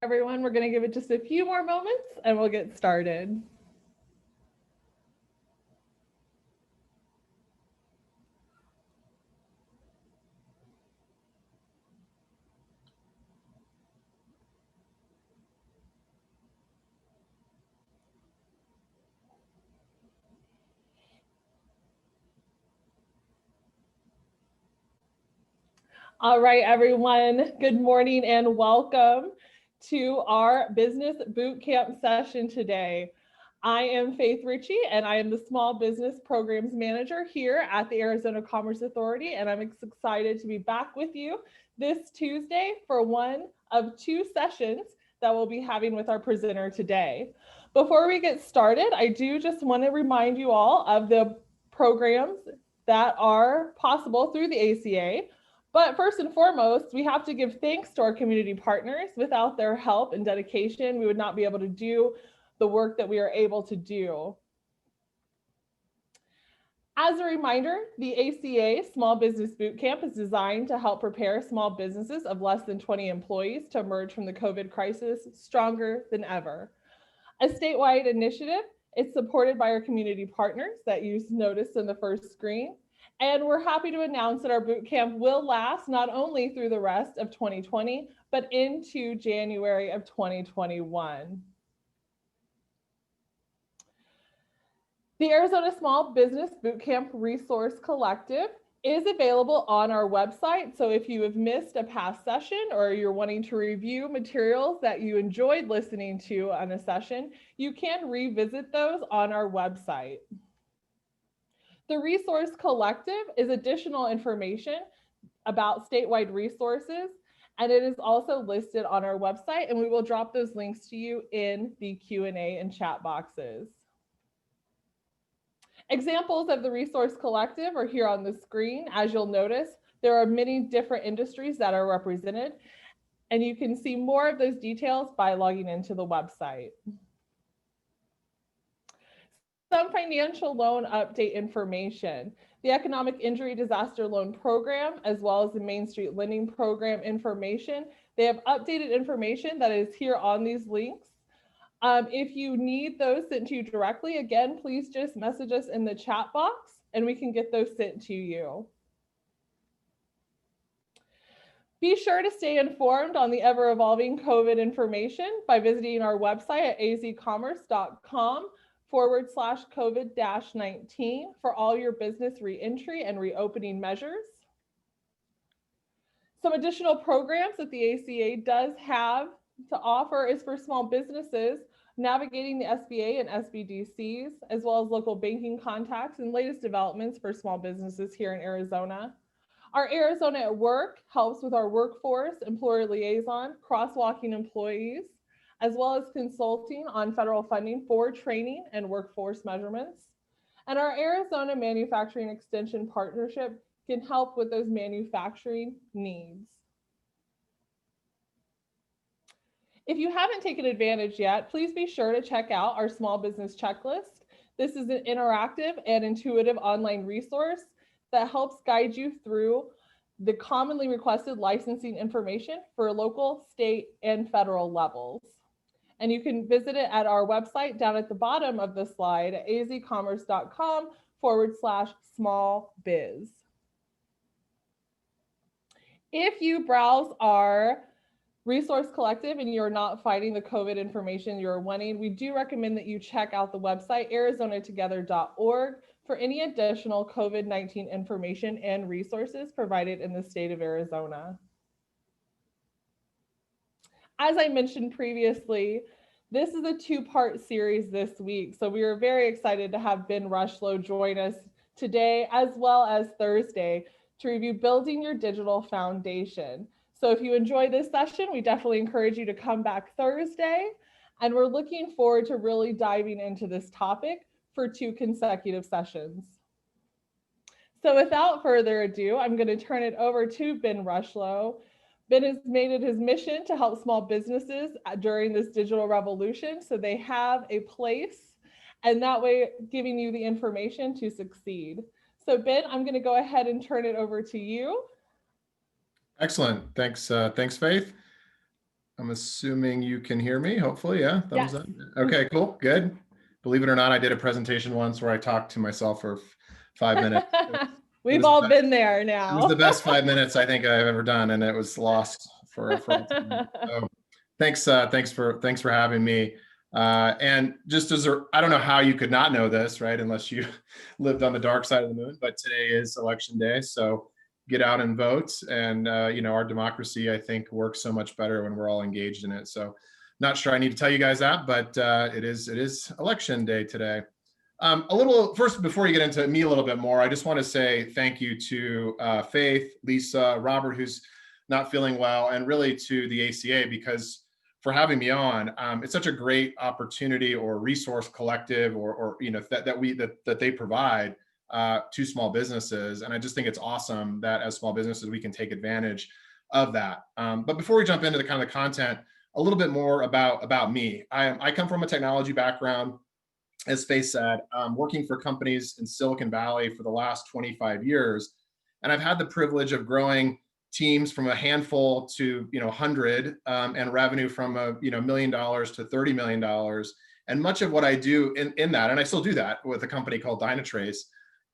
Everyone, we're going to give it just a few more moments and we'll get started. All right, everyone, good morning and welcome to our business boot camp session today. I am Faith Ritchie and I am the Small Business Programs Manager here at the Arizona Commerce Authority, and I'm excited to be back with you this Tuesday for one of two sessions that we'll be having with our presenter today. Before we get started, I do just want to remind you all of the programs that are possible through the ACA. But first and foremost, we have to give thanks to our community partners. Without their help and dedication, we would not be able to do the work that we are able to do. As a reminder, the ACA Small Business Bootcamp is designed to help prepare small businesses of less than 20 employees to emerge from the COVID crisis stronger than ever. A statewide initiative, it's supported by our community partners that you noticed in the first screen. And we're happy to announce that our boot camp will last not only through the rest of 2020, but into January of 2021. The Arizona Small Business Bootcamp Resource Collective is available on our website. So if you have missed a past session or you're wanting to review materials that you enjoyed listening to on a session, you can revisit those on our website. The Resource Collective is additional information about statewide resources, and it is also listed on our website, and we will drop those links to you in the Q&A and chat boxes. Examples of the Resource Collective are here on the screen. As you'll notice, there are many different industries that are represented, and you can see more of those details by logging into the website. Some financial loan update information. The Economic Injury Disaster Loan Program, as well as the Main Street Lending Program information. They have updated information that is here on these links. If you need those sent to you directly, again, please just message us in the chat box and we can get those sent to you. Be sure to stay informed on the ever-evolving COVID information by visiting our website at azcommerce.com/COVID-19 for all your business reentry and reopening measures. Some additional programs that the ACA does have to offer is for small businesses, navigating the SBA and SBDCs, as well as local banking contacts and latest developments for small businesses here in Arizona. Our Arizona at Work helps with our workforce, employer liaison, crosswalking employees, as well as consulting on federal funding for training and workforce measurements. And our Arizona Manufacturing Extension Partnership can help with those manufacturing needs. If you haven't taken advantage yet, please be sure to check out our small business checklist. This is an interactive and intuitive online resource that helps guide you through the commonly requested licensing information for local, state, and federal levels. And you can visit it at our website down at the bottom of the slide at azcommerce.com/small-biz. If you browse our Resource Collective and you're not finding the COVID information you're wanting, we do recommend that you check out the website arizonatogether.org for any additional COVID-19 information and resources provided in the state of Arizona. As I mentioned previously, this is a two-part series this week, so we are very excited to have Ben Rushlow join us today as well as Thursday to review Building Your Digital Foundation. So if you enjoy this session, we definitely encourage you to come back Thursday, and we're looking forward to really diving into this topic for 2 consecutive sessions. So without further ado, I'm going to turn it over to Ben Rushlow. Ben has made it his mission to help small businesses during this digital revolution so they have a place, and that way giving you the information to succeed. So Ben, I'm going to go ahead and turn it over to you. Excellent. Thanks, Faith. I'm assuming you can hear me, hopefully, yeah, thumbs Yes. up. Okay, cool, good. Believe it or not, I did a presentation once where I talked to myself for 5 minutes. We've all been there It was the now. best 5 minutes I think I've ever done, and it was lost for so thanks for having me. And just as I don't know how you could not know this, right? Unless you lived on the dark side of the moon, but today is election day, so get out and vote. And our democracy, I think, works so much better when we're all engaged in it. So, not sure I need to tell you guys that, but it is election day today. A little first, before you get into me a little bit more, I just want to say thank you to Faith, Lisa, Robert, who's not feeling well, and really to the ACA because for having me on. It's such a great opportunity or resource collective, or that they provide to small businesses, and I just think it's awesome that as small businesses we can take advantage of that. But before we jump into the kind of the content, a little bit more about me. I come from a technology background. As Faith said, working for companies in Silicon Valley for the last 25 years. And I've had the privilege of growing teams from a handful to 100, and revenue from $1 million to $30 million. And much of what I do in that, and I still do that with a company called Dynatrace,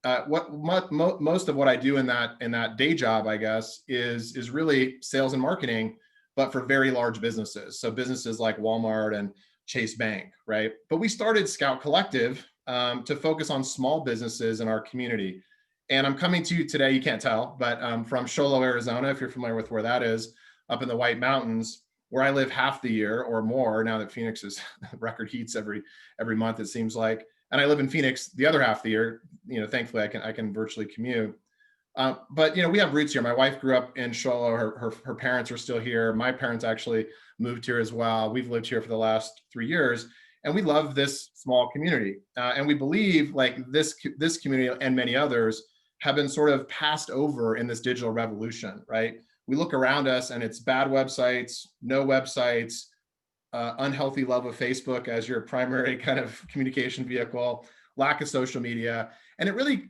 most of what I do in that day job, I guess, is really sales and marketing, but for very large businesses. So businesses like Walmart and Chase Bank, right? But we started Scout Collective to focus on small businesses in our community. And I'm coming to you today, you can't tell, but from Show Low, Arizona, if you're familiar with where that is, up in the White Mountains, where I live half the year or more now that Phoenix is record heats every month, it seems like. And I live in Phoenix the other half of the year. Thankfully I can virtually commute. But we have roots here. My wife grew up in Show Low. Her parents are still here. My parents actually moved here as well. We've lived here for the last 3 years, and we love this small community. And we believe like this community and many others have been sort of passed over in this digital revolution, right? We look around us and it's bad websites, no websites, unhealthy love of Facebook as your primary kind of communication vehicle, lack of social media. And it really,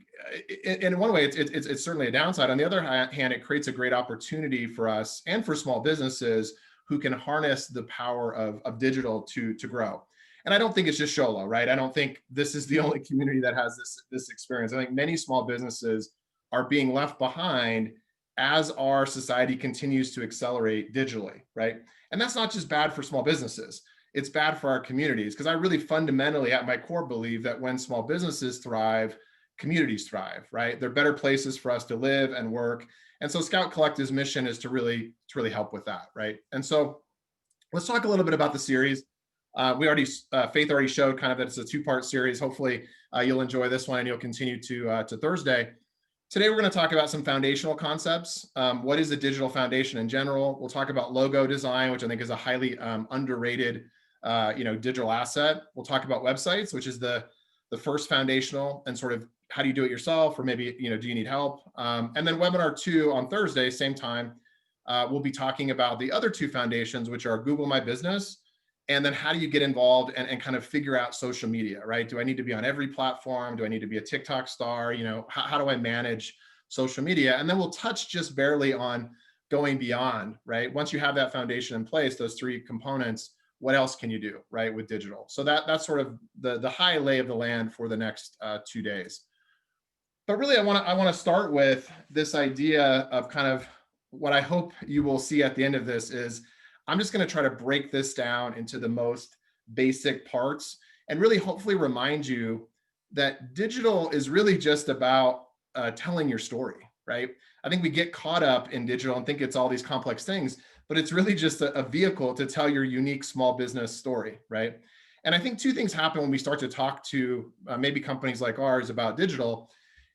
in one way, it's certainly a downside. On the other hand, it creates a great opportunity for us and for small businesses who can harness the power of digital to grow. And I don't think it's just Show Low, right? I don't think this is the only community that has this experience. I think many small businesses are being left behind as our society continues to accelerate digitally, right? And that's not just bad for small businesses. It's bad for our communities, because I really fundamentally at my core believe that when small businesses thrive, communities thrive, right? They're better places for us to live and work. And so Scout Collective's mission is to really help with that, right? And so let's talk a little bit about the series. Faith already showed kind of that it's a 2-part series. Hopefully you'll enjoy this one and you'll continue to Thursday. Today, we're going to talk about some foundational concepts. What is a digital foundation in general? We'll talk about logo design, which I think is a highly underrated digital asset. We'll talk about websites, which is the first foundational, and sort of how do you do it yourself, or maybe, do you need help? And then webinar 2 on Thursday, same time, we'll be talking about the other 2 foundations, which are Google My Business, and then how do you get involved and kind of figure out social media, right? Do I need to be on every platform? Do I need to be a TikTok star? How do I manage social media? And then we'll touch just barely on going beyond, right? Once you have that foundation in place, those 3 components, what else can you do, right, with digital? So that's sort of the high lay of the land for the next 2 days. But really, I want to start with this idea of kind of what I hope you will see at the end of this is I'm just going to try to break this down into the most basic parts and really hopefully remind you that digital is really just about telling your story, right? I think we get caught up in digital and think it's all these complex things, but it's really just a vehicle to tell your unique small business story, right? And I think 2 things happen when we start to talk to maybe companies like ours about digital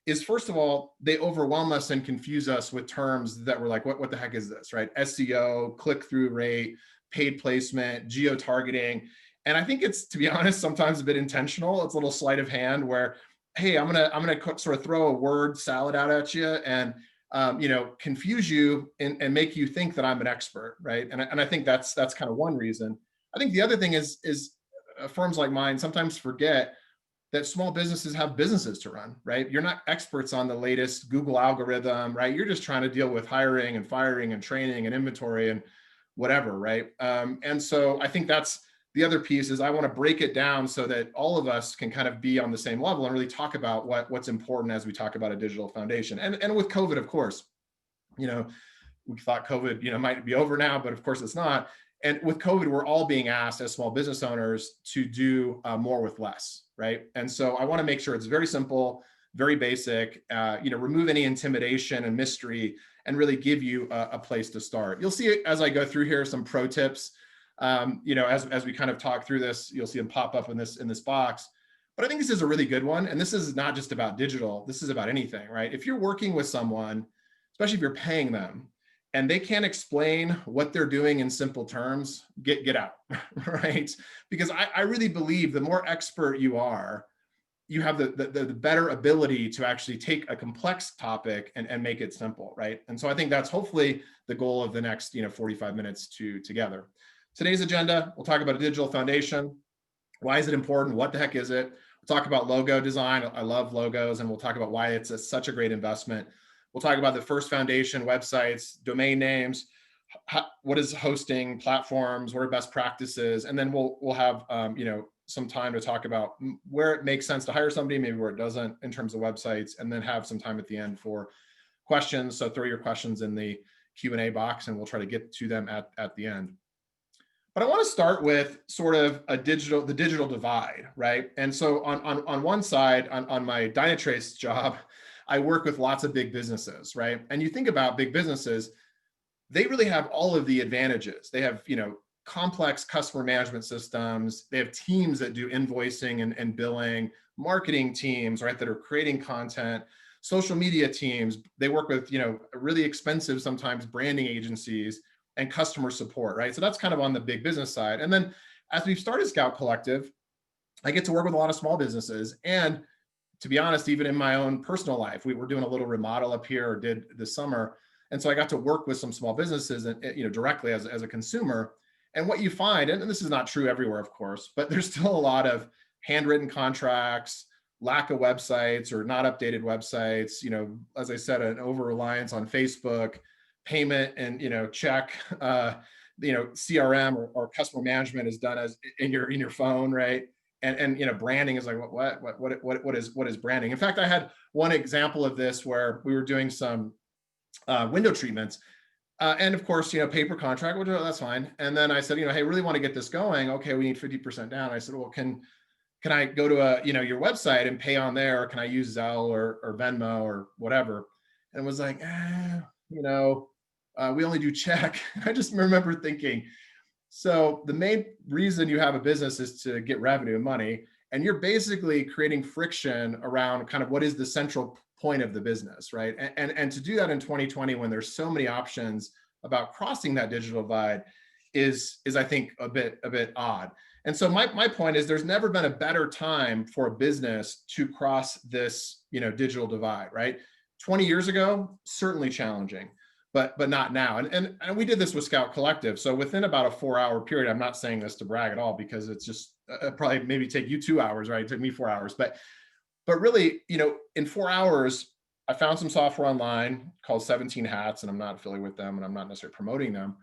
is, first of all, they overwhelm us and confuse us with terms that we're like, what the heck is this, right? SEO, click-through rate, paid placement, geo-targeting. And I think it's, to be honest, sometimes a bit intentional. It's a little sleight of hand where, hey, I'm gonna sort of throw a word salad out at you and confuse you and make you think that I'm an expert, right? And I think that's kind of one reason. I think the other thing is firms like mine sometimes forget that small businesses have businesses to run, right? You're not experts on the latest Google algorithm, right? You're just trying to deal with hiring and firing and training and inventory and whatever, right? And so I think that's the other piece is I want to break it down so that all of us can kind of be on the same level and really talk about what's important as we talk about a digital foundation. And with COVID, of course, we thought COVID, might be over now, but of course it's not. And with COVID, we're all being asked as small business owners to do more with less, right? And so I want to make sure it's very simple, very basic, remove any intimidation and mystery and really give you a place to start. You'll see as I go through here some pro tips. As we kind of talk through this, you'll see them pop up in this box. But I think this is a really good one. And this is not just about digital. This is about anything, right? If you're working with someone, especially if you're paying them, and they can't explain what they're doing in simple terms, get out, right? Because I really believe the more expert you are, you have the better ability to actually take a complex topic and make it simple, right? And so I think that's hopefully the goal of the next 45 minutes together. Today's agenda, we'll talk about a digital foundation. Why is it important? What the heck is it? We'll talk about logo design. I love logos, and we'll talk about why it's such a great investment. We'll talk about the first foundation, websites, domain names, what is hosting, platforms, what are best practices, and then we'll have some time to talk about where it makes sense to hire somebody, maybe where it doesn't in terms of websites, and then have some time at the end for questions. So throw your questions in the Q&A box, and we'll try to get to them at the end. But I want to start with sort of the digital divide, right? And so on one side, on my Dynatrace job, I work with lots of big businesses, right? And you think about big businesses, they really have all of the advantages. They have, complex customer management systems. They have teams that do invoicing and billing, marketing teams, right, that are creating content, social media teams. They work with, really expensive, sometimes branding agencies and customer support, right? So that's kind of on the big business side. And then as we've started Scout Collective, I get to work with a lot of small businesses. And to be honest, even in my own personal life, we were doing a little remodel up here, or did this summer. And so I got to work with some small businesses and, directly as a consumer. And what you find, and this is not true everywhere, of course, but there's still a lot of handwritten contracts, lack of websites or not updated websites, as I said, an over-reliance on Facebook, payment and, check, CRM or customer management is done as in your phone, right? And branding is like, what is branding? In fact, I had one example of this where we were doing some window treatments. And of course, paper contract, which that's fine. And then I said, hey, really want to get this going. Okay, we need 50% down. I said, well, can I go to your website and pay on there? Or can I use Zelle or Venmo or whatever? And it was like, we only do check. I just remember thinking, so the main reason you have a business is to get revenue and money, and you're basically creating friction around kind of what is the central point of the business, right? And to do that in 2020, when there's so many options about crossing that digital divide, is I think a bit odd. And so my point is, there's never been a better time for a business to cross this digital divide, right? 20 years ago, certainly challenging, but not now. And we did this with Scout Collective. So within about a 4-hour period, I'm not saying this to brag at all, because it's just probably maybe take you 2 hours, right? It took me 4 hours, but really, in 4 hours, I found some software online called 17 Hats, and I'm not affiliated with them, and I'm not necessarily promoting them,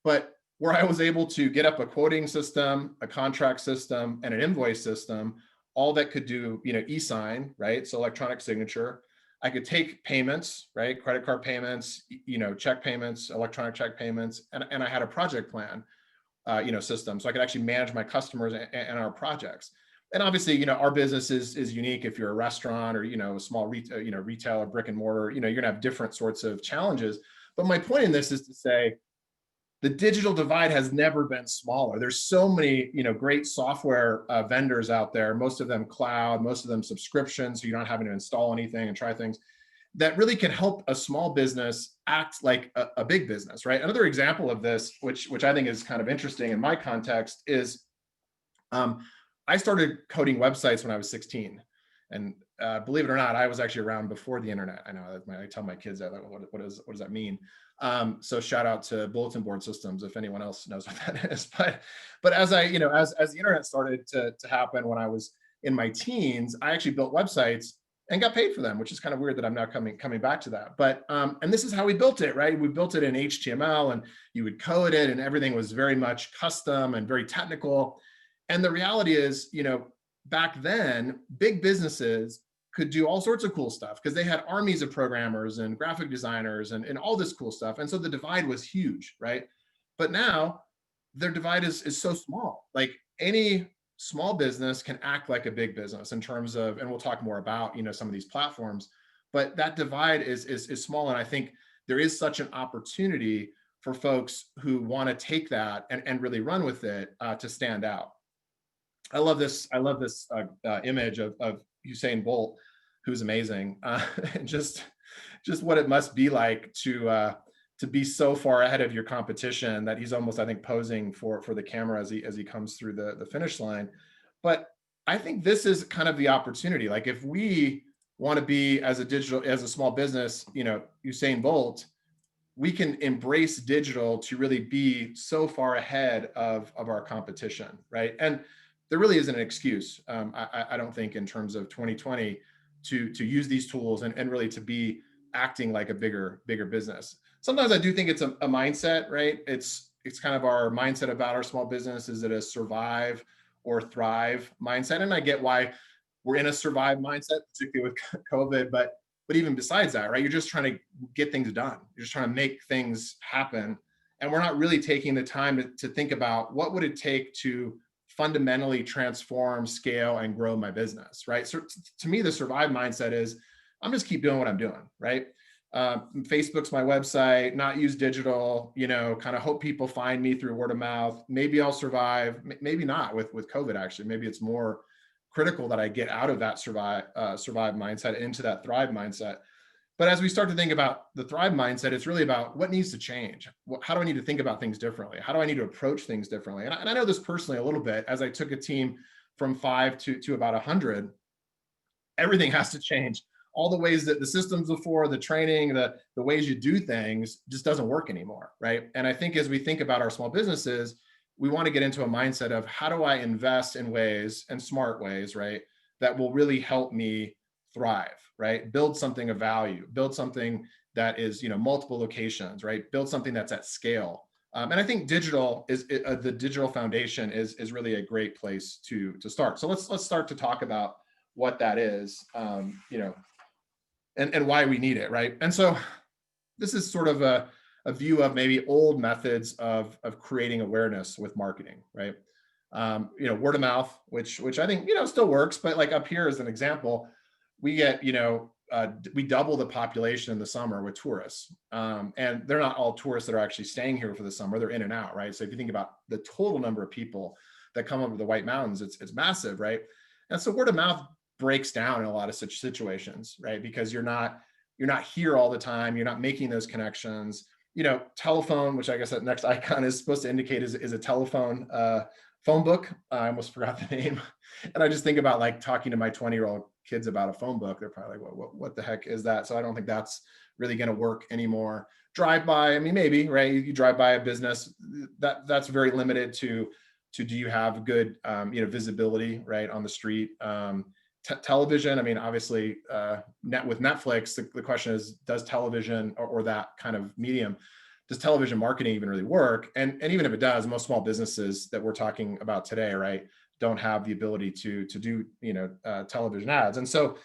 but where I was able to get up a quoting system, a contract system, and an invoice system, all that could do, e-sign, right? So electronic signature. I could take payments, right? Credit card payments, check payments, electronic check payments, and I had a project plan, system, so I could actually manage my customers and our projects. And obviously, our business is unique. If you're a restaurant or a small retailer, brick and mortar, you're gonna have different sorts of challenges. But my point in this is to say, the digital divide has never been smaller. There's so many, great software vendors out there, most of them cloud, most of them subscription, so you're not having to install anything and try things that really can help a small business act like a big business, right? Another example of this, which I think is kind of interesting in my context, is I started coding websites when I was 16. And believe it or not, I was actually around before the internet. I know I tell my kids that, like, what does that mean? So shout out to bulletin board systems if anyone else knows what that is. But as I, as the internet started to happen when I was in my teens, I actually built websites. and got paid for them, which is kind of weird that I'm now coming back to that. But and this is how we built it, right? We built it in HTML, and you would code it, and everything was very much custom and very technical. And the reality is, back then, big businesses could do all sorts of cool stuff because they had armies of programmers and graphic designers and all this cool stuff. And so the divide was huge, right? But now their divide is so small. Like any small business can act like a big business in terms of, and we'll talk more about, some of these platforms, but that divide is small. And I think there is such an opportunity for folks who want to take that and really run with it to stand out. I love this image of Usain Bolt, who's amazing, and just what it must be like to be so far ahead of your competition that he's almost, I think, posing for the camera as he comes through the finish line. But I think this is kind of the opportunity. Like if we want to be as a small business, Usain Bolt, we can embrace digital to really be so far ahead of our competition, right? And there really isn't an excuse, I don't think, in terms of 2020 to use these tools and really to be acting like a bigger business. Sometimes I do think it's a mindset, right? It's kind of our mindset about our small business. Is it a survive or thrive mindset? And I get why we're in a survive mindset, particularly with COVID, but even besides that, right? You're just trying to get things done. You're just trying to make things happen. And we're not really taking the time to think about what would it take to fundamentally transform, scale, and grow my business, right? So to me, the survive mindset is I'm just keep doing what I'm doing, right? Facebook's my website, not use digital, kind of hope people find me through word of mouth. Maybe I'll survive, maybe not with COVID, actually. Maybe it's more critical that I get out of that survive mindset into that thrive mindset. But as we start to think about the thrive mindset, it's really about what needs to change. How do I need to think about things differently? How do I need to approach things differently? And I know this personally a little bit, as I took a team from 5 to about 100, everything has to change. All the ways that the systems before, the training, the ways you do things just doesn't work anymore, right? And I think as we think about our small businesses, we want to get into a mindset of how do I invest in ways and smart ways, right, that will really help me thrive, right? Build something of value, build something that is, multiple locations, right? Build something that's at scale. And I think digital is the digital foundation is really a great place to start. So let's start to talk about what that is, and why we need it, right? And so this is sort of a view of maybe old methods of creating awareness with marketing, right? Word of mouth, which I think, still works, but like up here as an example, we get, we double the population in the summer with tourists. And they're not all tourists that are actually staying here for the summer, they're in and out, right? So if you think about the total number of people that come over the White Mountains, it's massive, right? And so word of mouth breaks down in a lot of such situations, right? Because you're not here all the time, you're not making those connections. Telephone, which I guess that next icon is supposed to indicate is a telephone phone book. I almost forgot the name. And I just think about like talking to my 20-year-old kids about a phone book. They're probably like, what the heck is that? So I don't think that's really going to work anymore. Drive by, I mean, maybe, right? You drive by a business, that's very limited to do you have good, visibility, right, on the street? Television, I mean, obviously, with Netflix, the question is, does television or that kind of medium, does television marketing even really work? And even if it does, most small businesses that we're talking about today, right, don't have the ability to do, television ads. And so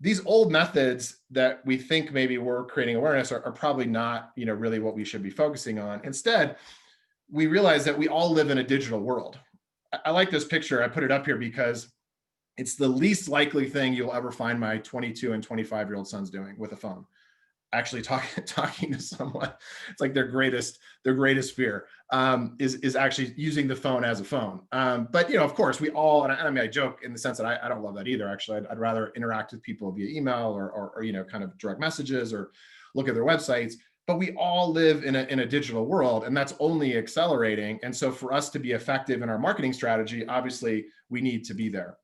these old methods that we think maybe we're creating awareness are probably not, really what we should be focusing on. Instead, we realize that we all live in a digital world. I like this picture. I put it up here because it's the least likely thing you'll ever find my 22 and 25-year-old sons doing with a phone. Actually talking to someone. It's like their greatest fear is actually using the phone as a phone. But of course, we all, and I mean, I joke in the sense that I don't love that either. Actually, I'd rather interact with people via email or kind of direct messages or look at their websites. But we all live in a digital world, and that's only accelerating. And so for us to be effective in our marketing strategy, obviously we need to be there.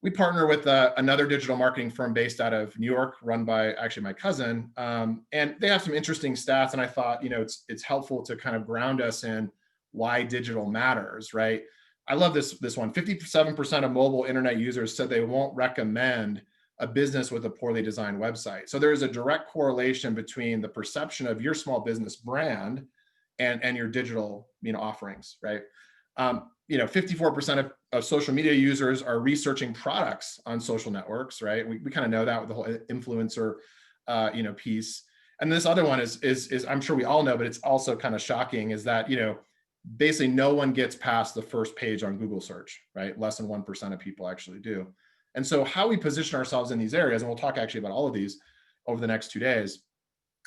We partner with another digital marketing firm based out of New York, run by actually my cousin, and they have some interesting stats. And I thought, it's helpful to kind of ground us in why digital matters, right? I love this one. 57% of mobile internet users said they won't recommend a business with a poorly designed website. So there is a direct correlation between the perception of your small business brand and your digital, offerings, right? 54% of social media users are researching products on social networks, right? We kind of know that with the whole influencer, piece. And this other one is I'm sure we all know, but it's also kind of shocking, is that, basically no one gets past the first page on Google search, right? Less than 1% of people actually do. And so how we position ourselves in these areas, and we'll talk actually about all of these over the next 2 days,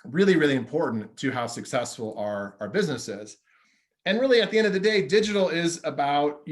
really, really important to how successful our business is. And really, at the end of the day, digital is about,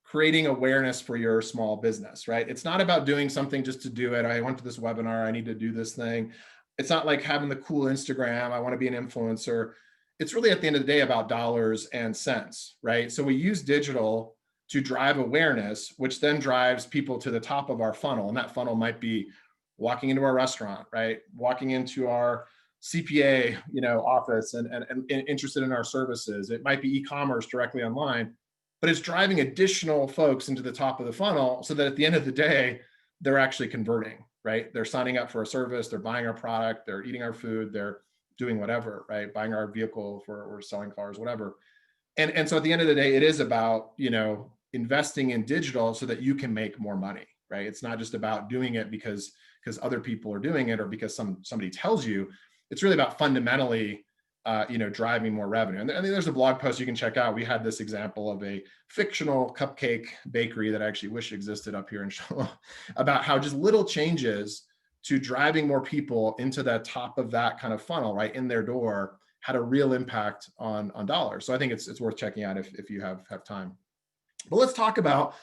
creating awareness for your small business, right? It's not about doing something just to do it. I went to this webinar, I need to do this thing. It's not like having the cool Instagram, I want to be an influencer. It's really, at the end of the day, about dollars and cents, right? So we use digital to drive awareness, which then drives people to the top of our funnel. And that funnel might be walking into our restaurant, right? Walking into our CPA, office and interested in our services. It might be e-commerce directly online, but it's driving additional folks into the top of the funnel so that at the end of the day, they're actually converting, right? They're signing up for a service, they're buying our product, they're eating our food, they're doing whatever, right? Buying our vehicle or selling cars, whatever. And so at the end of the day, it is about, investing in digital so that you can make more money, right? It's not just about doing it because other people are doing it or because somebody tells you. It's really about fundamentally, driving more revenue. And there's a blog post you can check out. We had this example of a fictional cupcake bakery that I actually wish existed up here in Charlotte, about how just little changes to driving more people into the top of that kind of funnel, right, in their door, had a real impact on dollars. So I think it's worth checking out if you have time. But let's talk about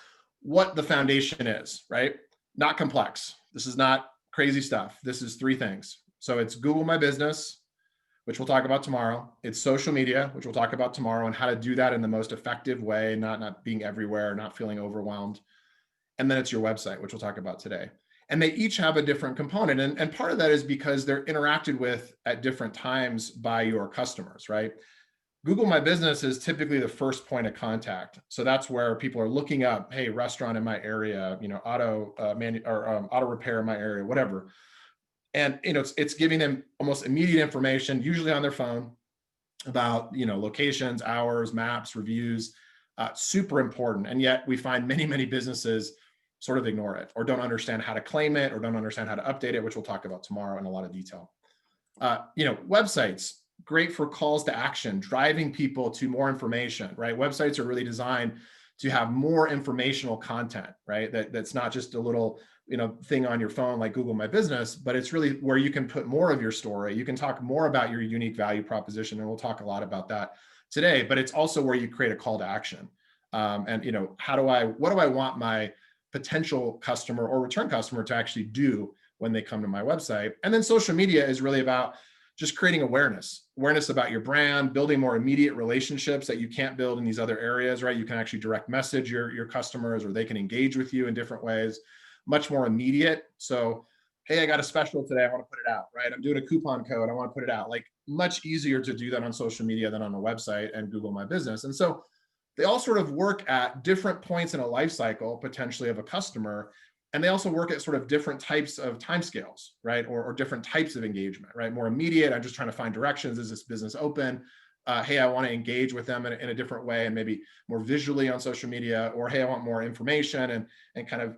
what the foundation is, right? Not complex. This is not crazy stuff. This is 3 things. So it's Google My Business, which we'll talk about tomorrow. It's social media, which we'll talk about tomorrow, and how to do that in the most effective way, not being everywhere, not feeling overwhelmed. And then it's your website, which we'll talk about today. And they each have a different component. And part of that is because they're interacted with at different times by your customers, right? Google My Business is typically the first point of contact. So that's where people are looking up, hey, restaurant in my area, auto repair in my area, whatever. And it's giving them almost immediate information, usually on their phone, about locations, hours, maps, reviews. Super important. And yet we find many businesses sort of ignore it or don't understand how to claim it or don't understand how to update it, which we'll talk about tomorrow in a lot of detail. Websites, great for calls to action, driving people to more information, right? Websites are really designed to have more informational content, right? That's not just a little, thing on your phone like Google My Business, but it's really where you can put more of your story. You can talk more about your unique value proposition, and we'll talk a lot about that today, but it's also where you create a call to action. And what do I want my potential customer or return customer to actually do when they come to my website? And then social media is really about just creating awareness about your brand, building more immediate relationships that you can't build in these other areas, right? You can actually direct message your customers, or they can engage with you in different ways, much more immediate. So, hey, I got a special today, I want to put it out, right? I'm doing a coupon code, I want to put it out. Like, much easier to do that on social media than on a website and Google My Business. And so they all sort of work at different points in a life cycle, potentially, of a customer. And they also work at sort of different types of timescales, right? Or different types of engagement, right? More immediate, I'm just trying to find directions. Is this business open? Hey, I want to engage with them in a different way and maybe more visually on social media. Or, hey, I want more information and kind of,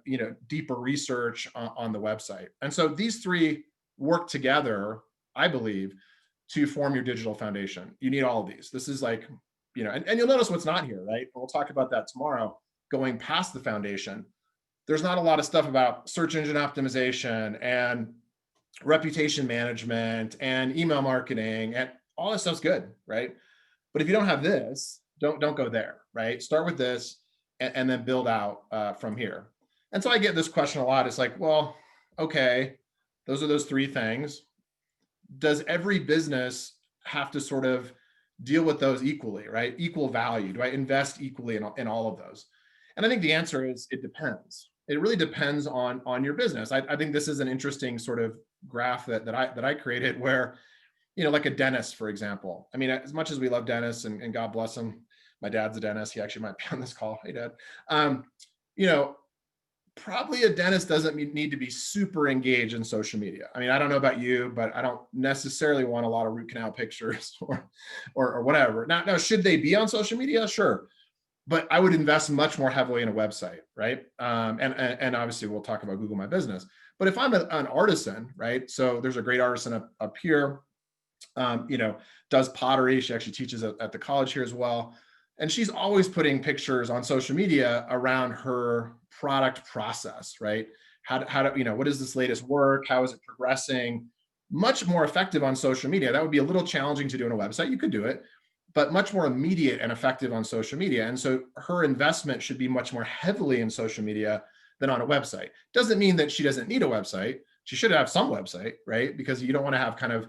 deeper research on the website. And so these 3 work together, I believe, to form your digital foundation. You need all of these. This is like, and you'll notice what's not here, right? We'll talk about that tomorrow, going past the foundation. There's not a lot of stuff about search engine optimization and reputation management and email marketing, and all that stuff's good, right? But if you don't have this, don't go there, right? Start with this and then build out from here. And so I get this question a lot. It's like, well, okay, those are those 3 things. Does every business have to sort of deal with those equally, right? Equal value. Do I invest equally in all of those? And I think the answer is it depends. It really depends on your business. I think this is an interesting sort of graph that I created where, like a dentist, for example. I mean, as much as we love dentists, and God bless him, my dad's a dentist. He actually might be on this call. Hey, Dad. probably a dentist doesn't need to be super engaged in social media. I mean, I don't know about you, but I don't necessarily want a lot of root canal pictures or whatever. Now, should they be on social media? Sure. But I would invest much more heavily in a website, right? And obviously we'll talk about Google My Business. But if I'm an artisan, right? So there's a great artisan up here, does pottery. She actually teaches at the college here as well. And she's always putting pictures on social media around her product process, right? What is this latest work? How is it progressing? Much more effective on social media. That would be a little challenging to do on a website. You could do it, but much more immediate and effective on social media. And so her investment should be much more heavily in social media than on a website. Doesn't mean that she doesn't need a website. She should have some website, right? Because you don't want to have kind of,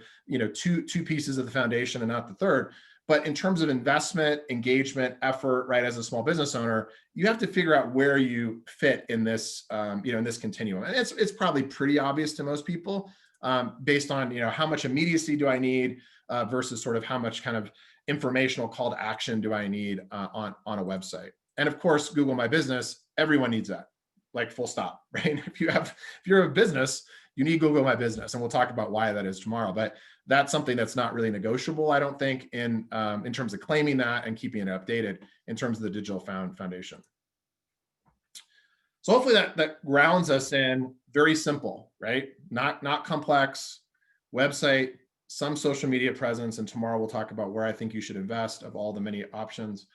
two pieces of the foundation and not the third. But in terms of investment, engagement, effort, right, as a small business owner, you have to figure out where you fit in this, in this continuum. And it's probably pretty obvious to most people, based on, how much immediacy do I need versus sort of how much kind of informational call to action do I need on a website. And of course, Google My Business, everyone needs that, like full stop, right? If you're a business, you need Google My Business, and we'll talk about why that is tomorrow. But that's something that's not really negotiable, I don't think, in terms of claiming that and keeping it updated in terms of the digital foundation. So hopefully that grounds us in very simple, right? Not complex. Website, some social media presence, and tomorrow we'll talk about where I think you should invest of all the many options,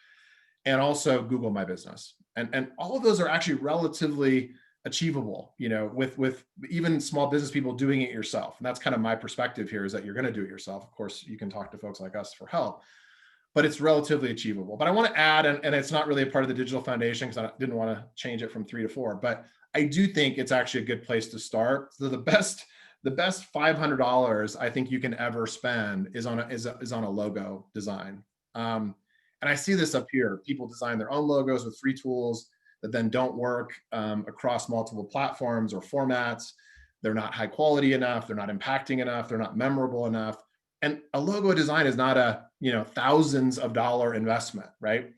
and also Google My Business. And all of those are actually relatively achievable, with even small business people doing it yourself. And that's kind of my perspective here, is that you're going to do it yourself. Of course, you can talk to folks like us for help, but it's relatively achievable. But I want to add, and it's not really a part of the digital foundation because I didn't want to change it from 3 to 4, but I do think it's actually a good place to start. So the best $500 I think you can ever spend is on a logo design. And I see this up here. People design their own logos with free tools that then don't work across multiple platforms or formats. They're not high quality enough. They're not impacting enough. They're not memorable enough. And a logo design is not a thousands of dollar investment, right?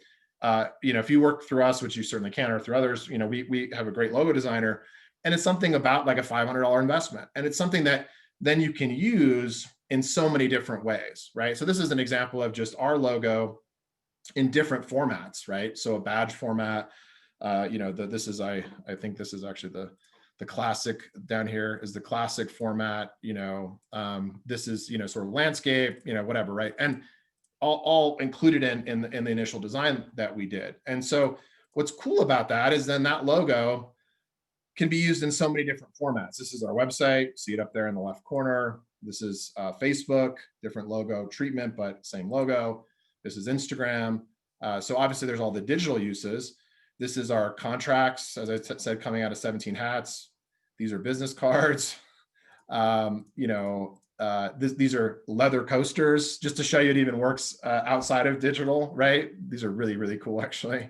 If you work through us, which you certainly can, or through others, we have a great logo designer, and it's something about like a $500 investment, and it's something that then you can use in so many different ways, right? So this is an example of just our logo in different formats, right? So a badge format, this is, I think this is actually the classic down here is the classic format, this is, sort of landscape, whatever, right? And all included in the initial design that we did. And so what's cool about that is then that logo can be used in so many different formats. This is our website, see it up there in the left corner. This is Facebook, different logo treatment, but same logo. This is Instagram. So obviously there's all the digital uses. This is our contracts, as I said, coming out of 17 hats. These are business cards. These are leather coasters, just to show you it even works outside of digital, right? These are really, really cool, actually.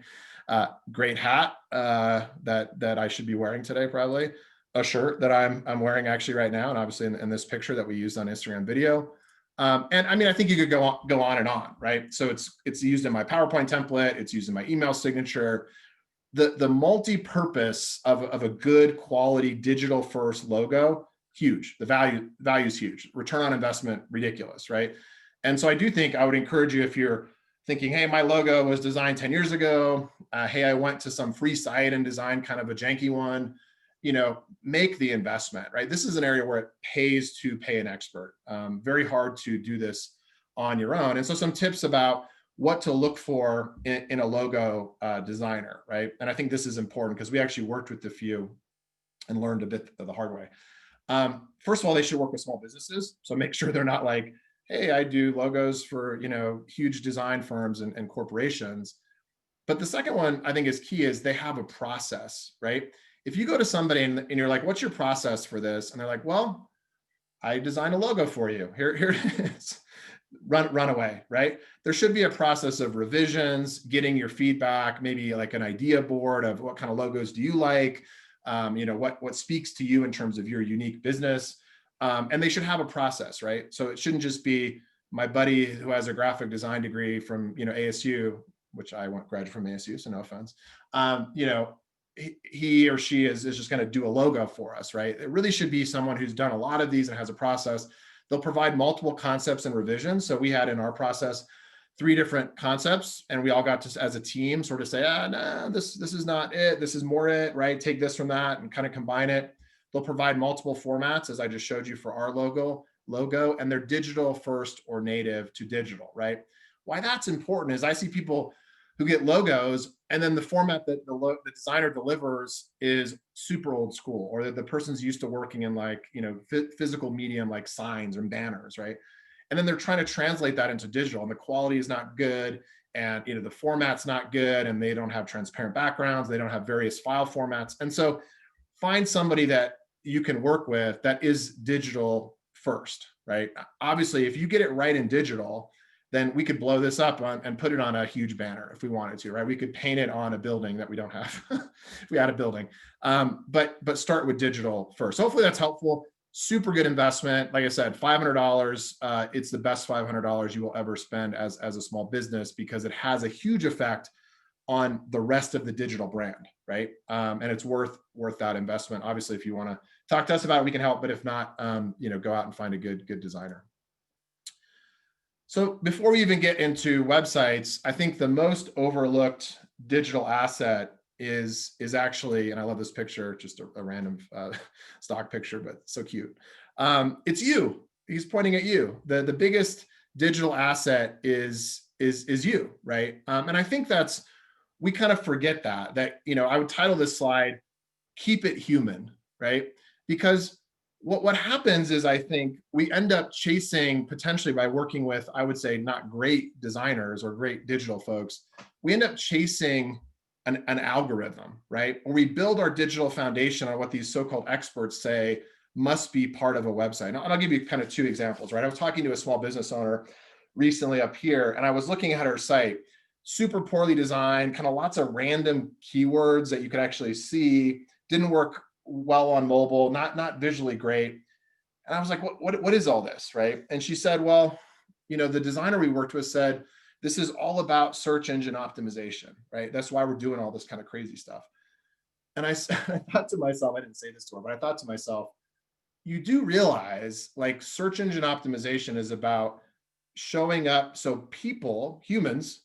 Great hat that I should be wearing today, probably. A shirt that I'm wearing actually right now, and obviously in this picture that we used on Instagram video. And I mean, I think you could go on and on, right? So it's used in my PowerPoint template. It's used in my email signature. The multi-purpose of a good quality digital first logo, huge. The value is huge. Return on investment, ridiculous, right? And so I do think I would encourage you, if you're thinking, hey, my logo was designed 10 years ago. Hey, I went to some free site and designed kind of a janky one. Make the investment, right? This is an area where it pays to pay an expert. Very hard to do this on your own. And so some tips about what to look for in a logo designer, right? And I think this is important because we actually worked with a few and learned a bit the hard way. First of all, they should work with small businesses. So make sure they're not like, hey, I do logos for, huge design firms and corporations. But the second one I think is key is they have a process, right? If you go to somebody and you're like, what's your process for this? And they're like, well, I designed a logo for you. Here it is. Run away, right? There should be a process of revisions, getting your feedback, maybe like an idea board of what kind of logos do you like, what speaks to you in terms of your unique business. And they should have a process, right? So it shouldn't just be my buddy who has a graphic design degree from, ASU, which I graduated from ASU, so no offense. he or she is just going to do a logo for us, right? It really should be someone who's done a lot of these and has a process. They'll provide multiple concepts and revisions. So we had in our process 3 different concepts, and we all got to, as a team, sort of say, nah, this is not it. This is more it, right? Take this from that and kind of combine it. They'll provide multiple formats, as I just showed you for our logo, and they're digital first or native to digital, right? Why that's important is I see people who get logos and then the format that the designer delivers is super old school, or that the person's used to working in like, physical medium like signs or banners, right? And then they're trying to translate that into digital, and the quality is not good, and the format's not good, and they don't have transparent backgrounds, they don't have various file formats. And so find somebody that you can work with that is digital first, right? Obviously, if you get it right in digital, then we could blow this up and put it on a huge banner if we wanted to, right? We could paint it on a building that we don't have if we had a building. But start with digital first. Hopefully that's helpful. Super good investment. Like I said, $500. It's the best $500 you will ever spend as a small business, because it has a huge effect on the rest of the digital brand, right? And it's worth that investment. Obviously, if you want to talk to us about it, we can help. But if not, go out and find a good designer. So before we even get into websites, I think the most overlooked digital asset is actually, and I love this picture, just a random stock picture, but so cute. It's you. He's pointing at you. The biggest digital asset is you, right? And I think we kind of forget that I would title this slide, "Keep It Human," right? Because what happens is, I think we end up chasing, potentially by working with, I would say, not great designers or great digital folks, we end up chasing an algorithm, right? Or we build our digital foundation on what these so-called experts say must be part of a website. And I'll give you kind of 2 examples, right? I was talking to a small business owner recently up here, and I was looking at her site, super poorly designed, kind of lots of random keywords that you could actually see, didn't work well on mobile, not visually great. And I was like, what is all this, right? And she said, well, the designer we worked with said, this is all about search engine optimization, right? That's why we're doing all this kind of crazy stuff. And I thought to myself, I didn't say this to her, but I thought to myself, you do realize, like, search engine optimization is about showing up so humans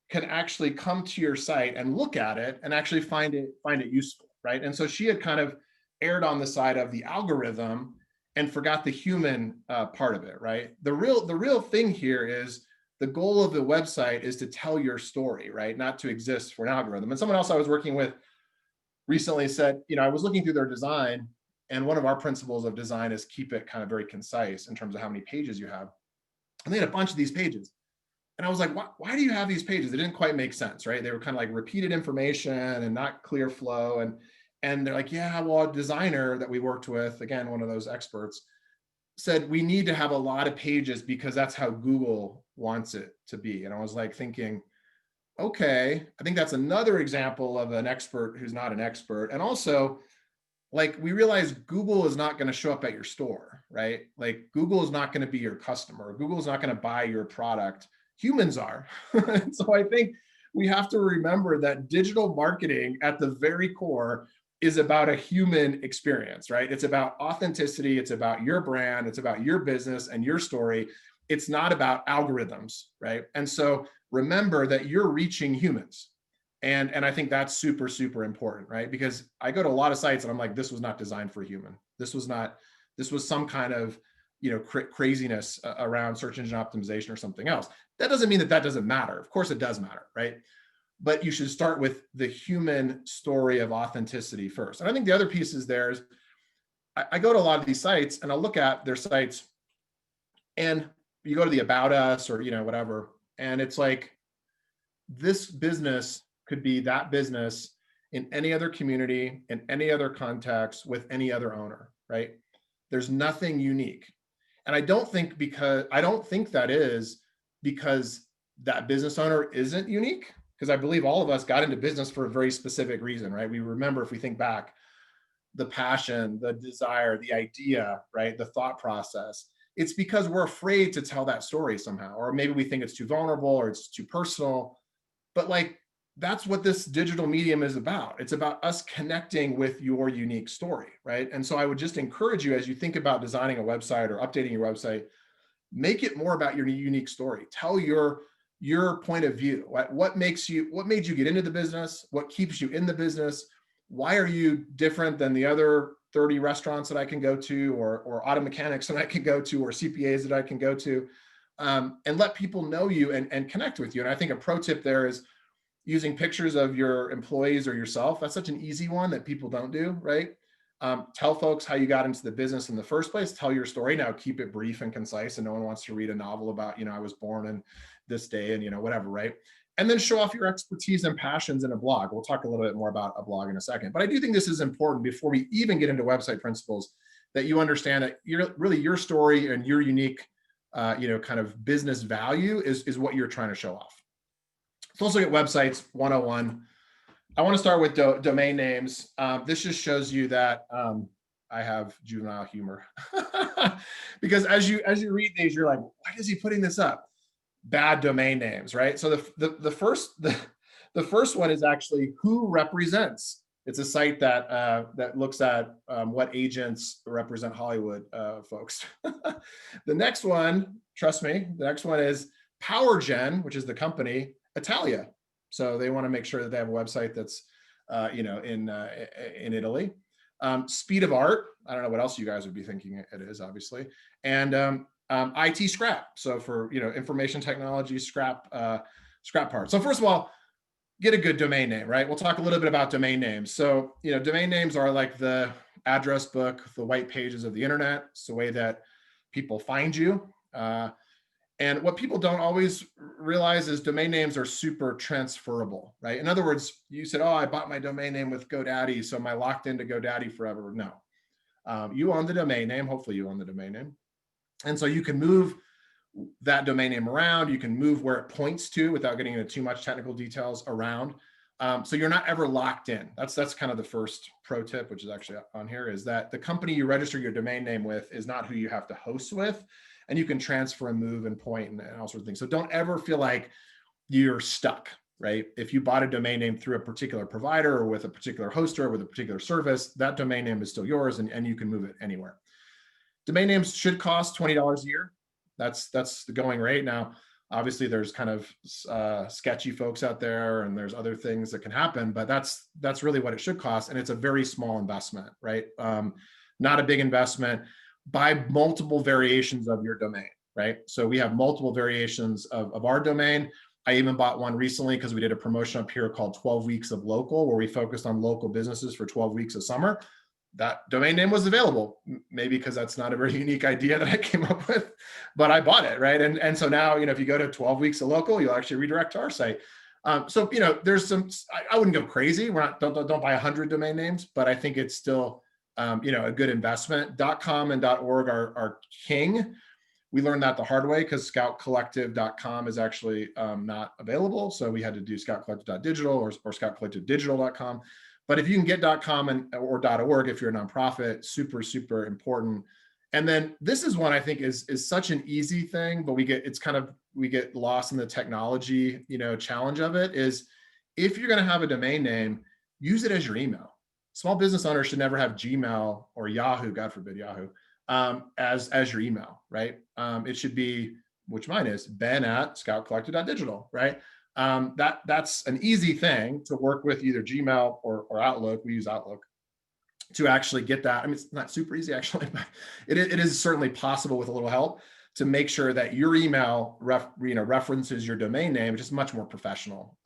can actually come to your site and look at it and actually find it useful, right? And so she had kind of erred on the side of the algorithm and forgot the human part of it, right? The real thing here is, the goal of the website is to tell your story, right? Not to exist for an algorithm. And someone else I was working with recently said, I was looking through their design, and one of our principles of design is keep it kind of very concise in terms of how many pages you have. And they had a bunch of these pages. And I was like, why do you have these pages? It didn't quite make sense, right? They were kind of like repeated information and not clear flow. And they're like, yeah, well, a designer that we worked with, again, one of those experts, said we need to have a lot of pages because that's how Google wants it to be. And I was like thinking, okay, I think that's another example of an expert who's not an expert. And also, like, we realize Google is not going to show up at your store, right? Like, Google is not going to be your customer. Google is not going to buy your product. Humans are. So I think we have to remember that digital marketing at the very core is about a human experience, right? It's about authenticity. It's about your brand. It's about your business and your story. It's not about algorithms, right? And so remember that you're reaching humans. And I think that's super, super important, right? Because I go to a lot of sites and I'm like, this was not designed for a human. This was some kind of, craziness around search engine optimization or something else. That doesn't mean that doesn't matter. Of course it does matter, right? But you should start with the human story of authenticity first. And I think the other piece is I go to a lot of these sites and I'll look at their sites, and you go to the About Us or, whatever, and it's like, this business could be that business in any other community, in any other context, with any other owner, right? There's nothing unique. And I don't think that is because that business owner isn't unique, because I believe all of us got into business for a very specific reason, right? We remember, if we think back, the passion, the desire, the idea, right? The thought process. It's because we're afraid to tell that story somehow, or maybe we think it's too vulnerable or it's too personal. But like, that's what this digital medium is about. It's about us connecting with your unique story, right? And so I would just encourage you, as you think about designing a website or updating your website, make it more about your unique story. Tell your point of view. What made you get into the business? What keeps you in the business? Why are you different than the other 30 restaurants that I can go to, or auto mechanics that I can go to, or CPAs that I can go to? And let people know you and connect with you. And I think a pro tip there is using pictures of your employees or yourself. That's such an easy one that people don't do, right? Tell folks how you got into the business in the first place. Tell your story. Now keep it brief and concise, and no one wants to read a novel about, I was born in this day and, whatever, right? And then show off your expertise and passions in a blog. We'll talk a little bit more about a blog in a second. But I do think this is important before we even get into website principles, that you understand that your story and your unique, kind of business value is what you're trying to show off. So let's look at websites 101. I want to start with domain names. This just shows you that I have juvenile humor because as you read these, you're like, why is he putting this up? Bad domain names, right? So the first one is actually Who Represents. It's a site that looks at what agents represent Hollywood folks. The next one, trust me, the next one is PowerGen, which is the company Italia. So they want to make sure that they have a website that's, in Italy. Speed of Art. I don't know what else you guys would be thinking it is, obviously. And IT Scrap. So for, information technology, scrap parts. So first of all, get a good domain name, right? We'll talk a little bit about domain names. So, domain names are like the address book, the white pages of the internet. It's the way that people find you. And what people don't always realize is domain names are super transferable, right? In other words, you said, oh, I bought my domain name with GoDaddy, so am I locked into GoDaddy forever? No. You own the domain name. Hopefully you own the domain name. And so you can move that domain name around. You can move where it points to without getting into too much technical details around. So you're not ever locked in. That's kind of the first pro tip, which is actually on here, is that the company you register your domain name with is not who you have to host with. And you can transfer and move and point and all sorts of things. So don't ever feel like you're stuck, right? If you bought a domain name through a particular provider or with a particular hoster or with a particular service, that domain name is still yours and you can move it anywhere. Domain names should cost $20 a year. That's the going rate. Now, obviously there's kind of sketchy folks out there and there's other things that can happen, but that's really what it should cost. And it's a very small investment, right? Not a big investment. Buy multiple variations of your domain, right? So we have multiple variations of our domain. I even bought one recently because we did a promotion up here called 12 Weeks of Local, where we focused on local businesses for 12 weeks of summer. That domain name was available, maybe because that's not a very unique idea that I came up with, but I bought it, right? And so now, if you go to 12 Weeks of Local, you'll actually redirect to our site. So, there's some, I wouldn't go crazy. Don't buy 100 domain names, but I think it's still, a good investment. .com and .org are king. We learned that the hard way because scoutcollective.com is actually not available. So we had to do scoutcollective.digital or scoutcollectivedigital.com. But if you can get .com or .org, if you're a nonprofit, super, super important. And then this is one I think is such an easy thing, but we get lost in the technology, challenge of it is if you're going to have a domain name, use it as your email. Small business owners should never have Gmail or Yahoo, God forbid Yahoo, as your email, right? It should be, which mine is, ben@scoutcollective.digital, right? That's an easy thing to work with either Gmail or Outlook. We use Outlook to actually get that. I mean, it's not super easy actually, but it is certainly possible with a little help to make sure that your email references your domain name, which is much more professional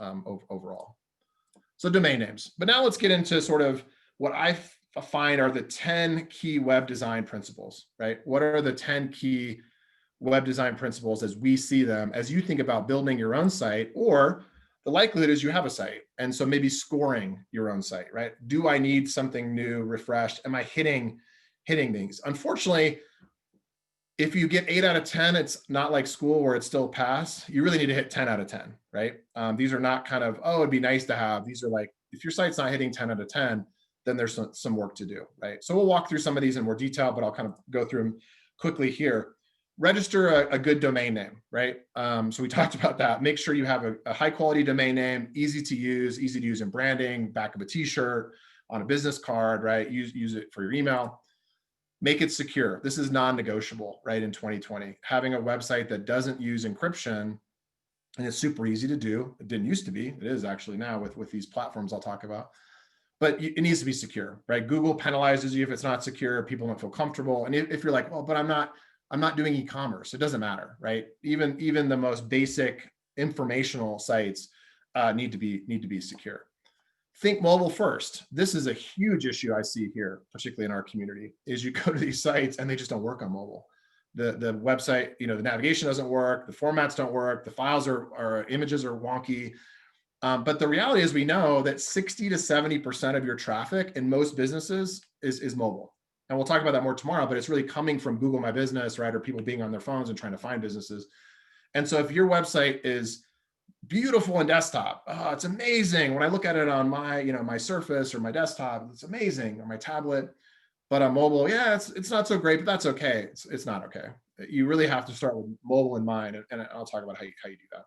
overall. So domain names. But now let's get into sort of what I find are the 10 key web design principles, right? What are the 10 key web design principles as we see them, as you think about building your own site, or the likelihood is you have a site. And so maybe scoring your own site, right? Do I need something new, refreshed? Am I hitting things? Unfortunately, if you get 8 out of 10, it's not like school where it's still a pass. You really need to hit 10 out of 10, right? These are not kind of, oh, it'd be nice to have. These are like, if your site's not hitting 10 out of 10, then there's some work to do, right? So we'll walk through some of these in more detail, but I'll kind of go through them quickly here. register a good domain name, right? So we talked about that. Make sure you have a high quality domain name, easy to use in branding, back of a t-shirt, on a business card, right? Use it for your email. Make it secure. This is non-negotiable, right? In 2020, having a website that doesn't use encryption, and it's super easy to do. It didn't used to be. It is actually now with these platforms I'll talk about. But it needs to be secure, right? Google penalizes you if it's not secure. People don't feel comfortable. And if you're like, well, but I'm not doing e-commerce. It doesn't matter, right? Even the most basic informational sites need to be secure. Think mobile first. This is a huge issue I see here, particularly in our community, is you go to these sites and they just don't work on mobile. The website, the navigation doesn't work, the formats don't work, the files or images are wonky. But the reality is we know that 60 to 70% of your traffic in most businesses is mobile. And we'll talk about that more tomorrow, but it's really coming from Google My Business, right? Or people being on their phones and trying to find businesses. And so if your website is beautiful in desktop, oh, it's amazing. When I look at it on my, my Surface or my desktop, it's amazing, or my tablet. But on mobile, yeah, it's not so great, but that's okay. It's not okay. You really have to start with mobile in mind, and I'll talk about how you do that.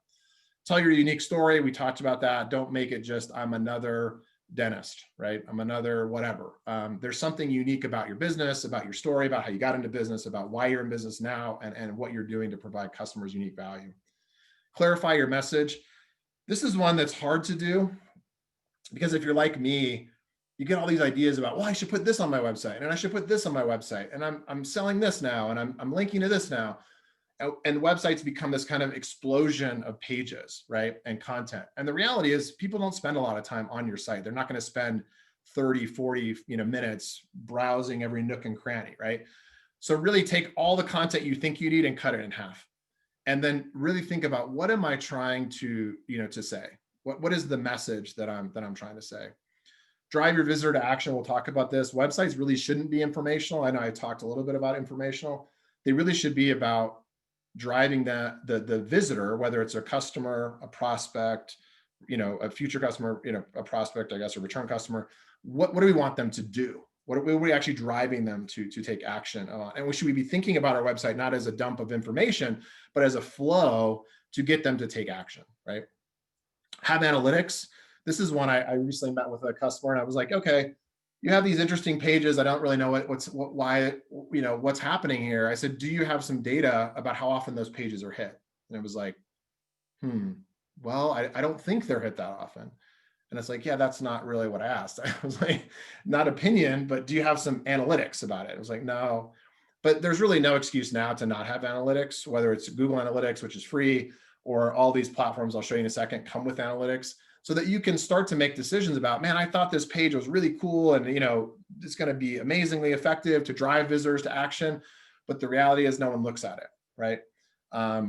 Tell your unique story. We talked about that. Don't make it just I'm another dentist, right? I'm another whatever. There's something unique about your business, about your story, about how you got into business, about why you're in business now, and what you're doing to provide customers unique value. Clarify your message. This is one that's hard to do because if you're like me, you get all these ideas about, well, I should put this on my website, and I should put this on my website, and I'm selling this now, and I'm linking to this now. And websites become this kind of explosion of pages, right? And content. And the reality is people don't spend a lot of time on your site. They're not going to spend 30, 40, minutes browsing every nook and cranny, right? So really take all the content you think you need and cut it in half. And then really think about, what am I trying to, to say? What is the message that I'm trying to say? Drive your visitor to action. We'll talk about this. Websites really shouldn't be informational. I know I talked a little bit about informational. They really should be about driving the visitor, whether it's a customer, a prospect, a future customer, a prospect, I guess, a return customer. What do we want them to do? What are we actually driving them to take action on? And should we be thinking about our website not as a dump of information, but as a flow to get them to take action, right? Have analytics. This is one I recently met with a customer, and I was like, okay, you have these interesting pages. I don't really know what's happening here. I said, do you have some data about how often those pages are hit? And it was like, well, I don't think they're hit that often. And it's like, yeah, that's not really what I asked. I was like, not opinion, but do you have some analytics about it? It was like, no, but there's really no excuse now to not have analytics, whether it's Google Analytics, which is free, or all these platforms I'll show you in a second come with analytics, so that you can start to make decisions about, man, I thought this page was really cool, and it's going to be amazingly effective to drive visitors to action, but the reality is no one looks at it, right?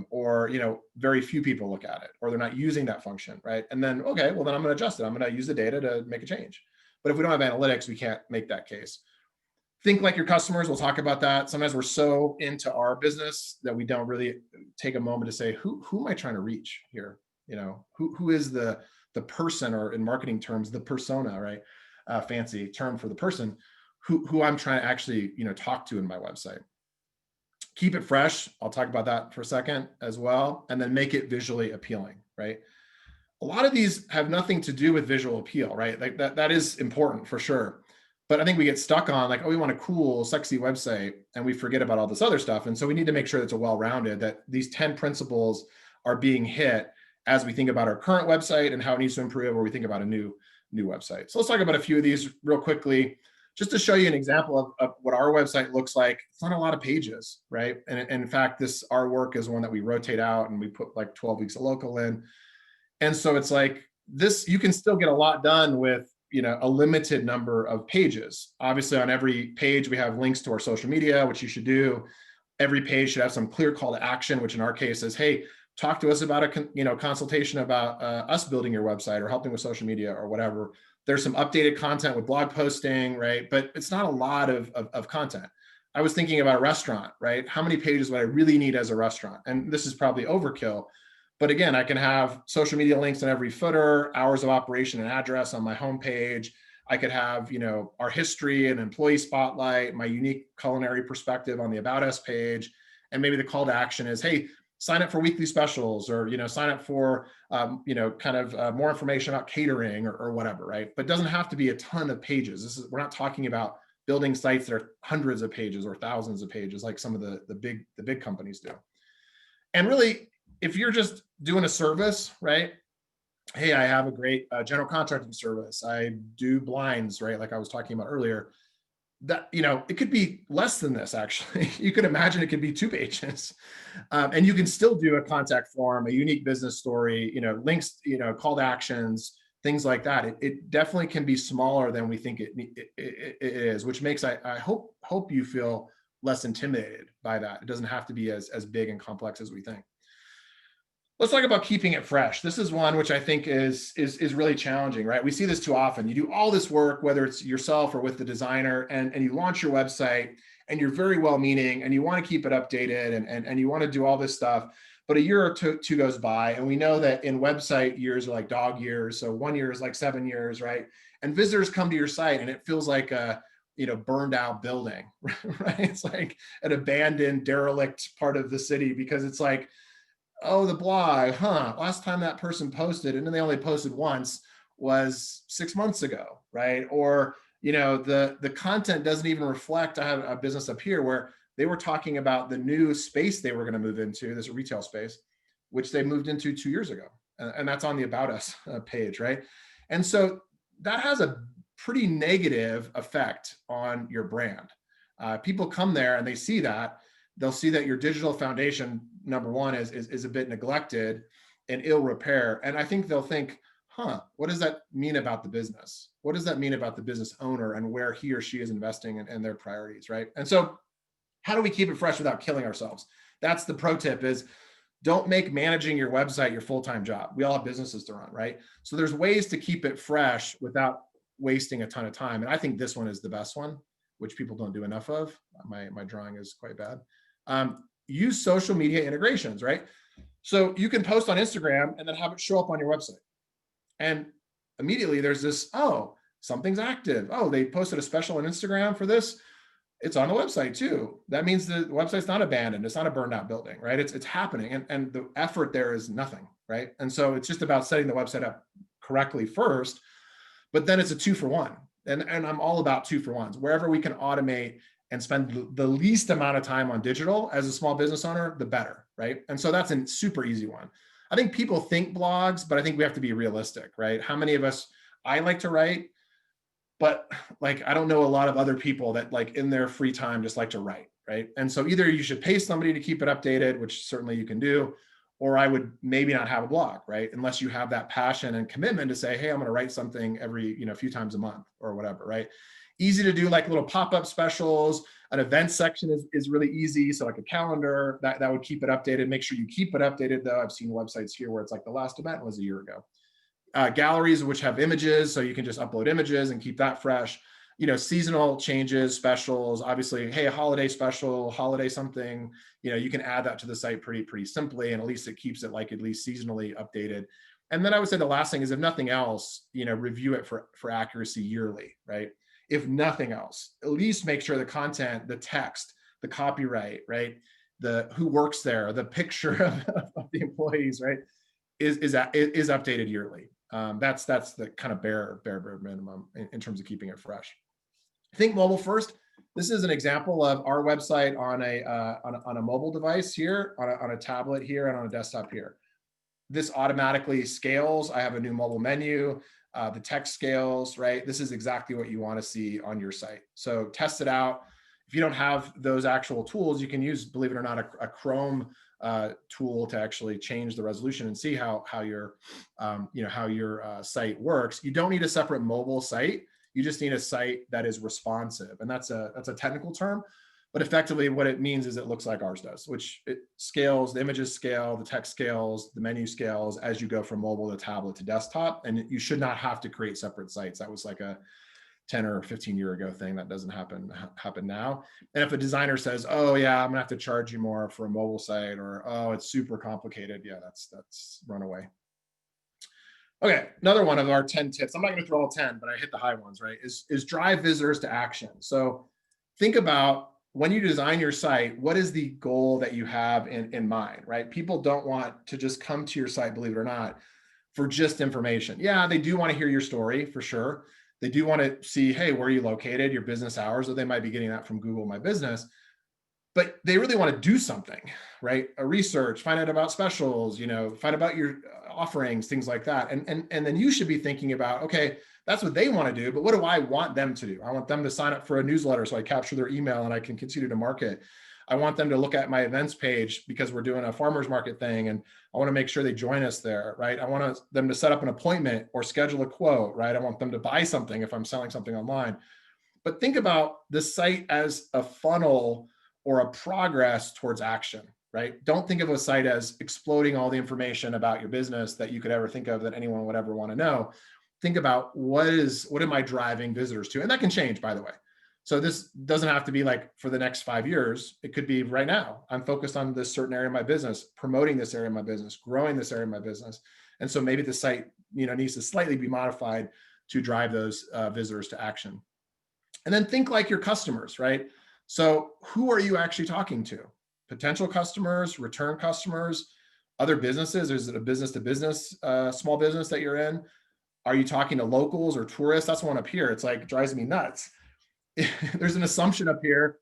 Or very few people look at it, or they're not using that function, right? And then, okay, well then I'm going to adjust it. I'm going to use the data to make a change. But if we don't have analytics, we can't make that case. Think like your customers. We'll talk about that. Sometimes we're so into our business that we don't really take a moment to say, who am I trying to reach here? Who is the person, or in marketing terms, the persona, right? Fancy term for the person who I'm trying to actually, talk to in my website. Keep it fresh. I'll talk about that for a second as well. And then make it visually appealing, right? A lot of these have nothing to do with visual appeal, right? Like that is important for sure. But I think we get stuck on like, oh, we want a cool, sexy website, and we forget about all this other stuff. And so we need to make sure that it's well-rounded, that these 10 principles are being hit as we think about our current website and how it needs to improve, or we think about a new website. So let's talk about a few of these real quickly, just to show you an example of what our website looks like. It's not a lot of pages, right? And in fact, our work is one that we rotate out, and we put like 12 weeks of local in. And so it's like this, you can still get a lot done with a limited number of pages. Obviously, on every page, we have links to our social media, which you should do. Every page should have some clear call to action, which in our case is, hey, talk to us about a consultation about us building your website or helping with social media or whatever. There's some updated content with blog posting, right? But it's not a lot of content. I was thinking about a restaurant, right? How many pages would I really need as a restaurant? And this is probably overkill. But again, I can have social media links in every footer, hours of operation and address on my homepage. I could have, our history and employee spotlight, my unique culinary perspective on the About Us page, And maybe the call to action is, hey, sign up for weekly specials, or, sign up for, more information about catering, or whatever, right? But it doesn't have to be a ton of pages. We're not talking about building sites that are hundreds of pages or thousands of pages like some of the big companies do. And really, if you're just doing a service, right? Hey, I have a great general contracting service. I do blinds, right? Like I was talking about earlier. That, it could be less than this, actually. You could imagine it could be 2 pages. And you can still do a contact form, a unique business story, links, call to actions, things like that. It definitely can be smaller than we think it is, which makes, I hope you feel less intimidated by that. It doesn't have to be as big and complex as we think. Let's talk about keeping it fresh. This is one which I think is really challenging, right? We see this too often. You do all this work, whether it's yourself or with the designer, and you launch your website, and you're very well-meaning, and you want to keep it updated, and you want to do all this stuff. But a year or two goes by, and we know that in website years are like dog years. So 1 year is like 7 years, right? And visitors come to your site, and it feels like a burned out building, right? It's like an abandoned, derelict part of the city, because it's like, oh, the blog, last time that person posted, and then they only posted once, was 6 months ago, right? Or, the content doesn't even reflect. I have a business up here where they were talking about the new space they were going to move into, this retail space, which they moved into 2 years ago. And that's on the About Us page, right? And so that has a pretty negative effect on your brand. People come there and they see that. They'll see that your digital foundation, number one, is a bit neglected and ill repair. And I think they'll think, what does that mean about the business? What does that mean about the business owner and where he or she is investing in their priorities, right? And so how do we keep it fresh without killing ourselves? That's the pro tip, is don't make managing your website your full-time job. We all have businesses to run, right? So there's ways to keep it fresh without wasting a ton of time. And I think this one is the best one, which people don't do enough of. My drawing is quite bad. Use social media integrations, right? So you can post on Instagram and then have it show up on your website. And immediately there's this, oh, something's active. Oh, they posted a special on Instagram for this. It's on the website too. That means the website's not abandoned. It's not a burned out building, right? It's happening. And the effort there is nothing, right? And so it's just about setting the website up correctly first, but then it's a 2-for-1. And I'm all about 2-for-1s. Wherever we can automate and spend the least amount of time on digital as a small business owner, the better, right? And so that's a super easy one. I think people think blogs, but I think we have to be realistic, right? How many of us, I like to write, but like, I don't know a lot of other people that like in their free time just like to write, right? And so either you should pay somebody to keep it updated, which certainly you can do, or I would maybe not have a blog, right? Unless you have that passion and commitment to say, hey, I'm gonna write something every, few times a month or whatever, right? Easy to do, like little pop-up specials. An event section is really easy. So like a calendar, that would keep it updated. Make sure you keep it updated though. I've seen websites here where it's like the last event was a year ago. Galleries, which have images, so you can just upload images and keep that fresh. Seasonal changes, specials, obviously, hey, a holiday special, holiday something, you can add that to the site pretty simply, and at least it keeps it like at least seasonally updated. And then I would say the last thing is, if nothing else, review it for accuracy yearly, right? If nothing else, at least make sure the content, the text, the copyright, right? The who works there, the picture of the employees, right? Is updated yearly. That's the kind of bare minimum in terms of keeping it fresh. Think mobile first. This is an example of our website on a mobile device here, on a tablet here, and on a desktop here. This automatically scales. I have a new mobile menu. The text scales, right? This is exactly what you want to see on your site. So test it out. If you don't have those actual tools, you can use, believe it or not, a Chrome tool to actually change the resolution and see how your site works. You don't need a separate mobile site. You just need a site that is responsive, and that's a technical term, but effectively what it means is it looks like ours does, which it scales, the images scale, the text scales, the menu scales as you go from mobile to tablet to desktop, and you should not have to create separate sites. That was like a 10 or 15 year ago thing. That doesn't happen now. And if a designer says, oh yeah, I'm gonna have to charge you more for a mobile site, or oh, it's super complicated, yeah, that's run away. Okay, another one of our 10 tips, I'm not gonna throw all 10, but I hit the high ones, right, is drive visitors to action. So think about when you design your site, what is the goal that you have in mind, right? People don't want to just come to your site, believe it or not, for just information. Yeah, they do want to hear your story for sure. They do want to see, hey, where are you located, your business hours, or they might be getting that from Google My Business. But they really want to do something, right? A research, find out about specials, find about your offerings, things like that. And then you should be thinking about, okay, that's what they want to do, but what do I want them to do? I want them to sign up for a newsletter so I capture their email and I can continue to market. I want them to look at my events page because we're doing a farmers market thing and I want to make sure they join us there, right? I want them to set up an appointment or schedule a quote, right? I want them to buy something if I'm selling something online. But think about the site as a funnel or a progress towards action, right? Don't think of a site as exploding all the information about your business that you could ever think of that anyone would ever want to know. Think about what am I driving visitors to? And that can change, by the way. So this doesn't have to be like for the next 5 years. It could be right now. I'm focused on this certain area of my business, promoting this area of my business, growing this area of my business. And so maybe the site, needs to slightly be modified to drive those visitors to action. And then think like your customers, right? So who are you actually talking to? Potential customers, return customers, other businesses? Is it a business to business, small business that you're in? Are you talking to locals or tourists? That's one up here. It's like, drives me nuts. There's an assumption up here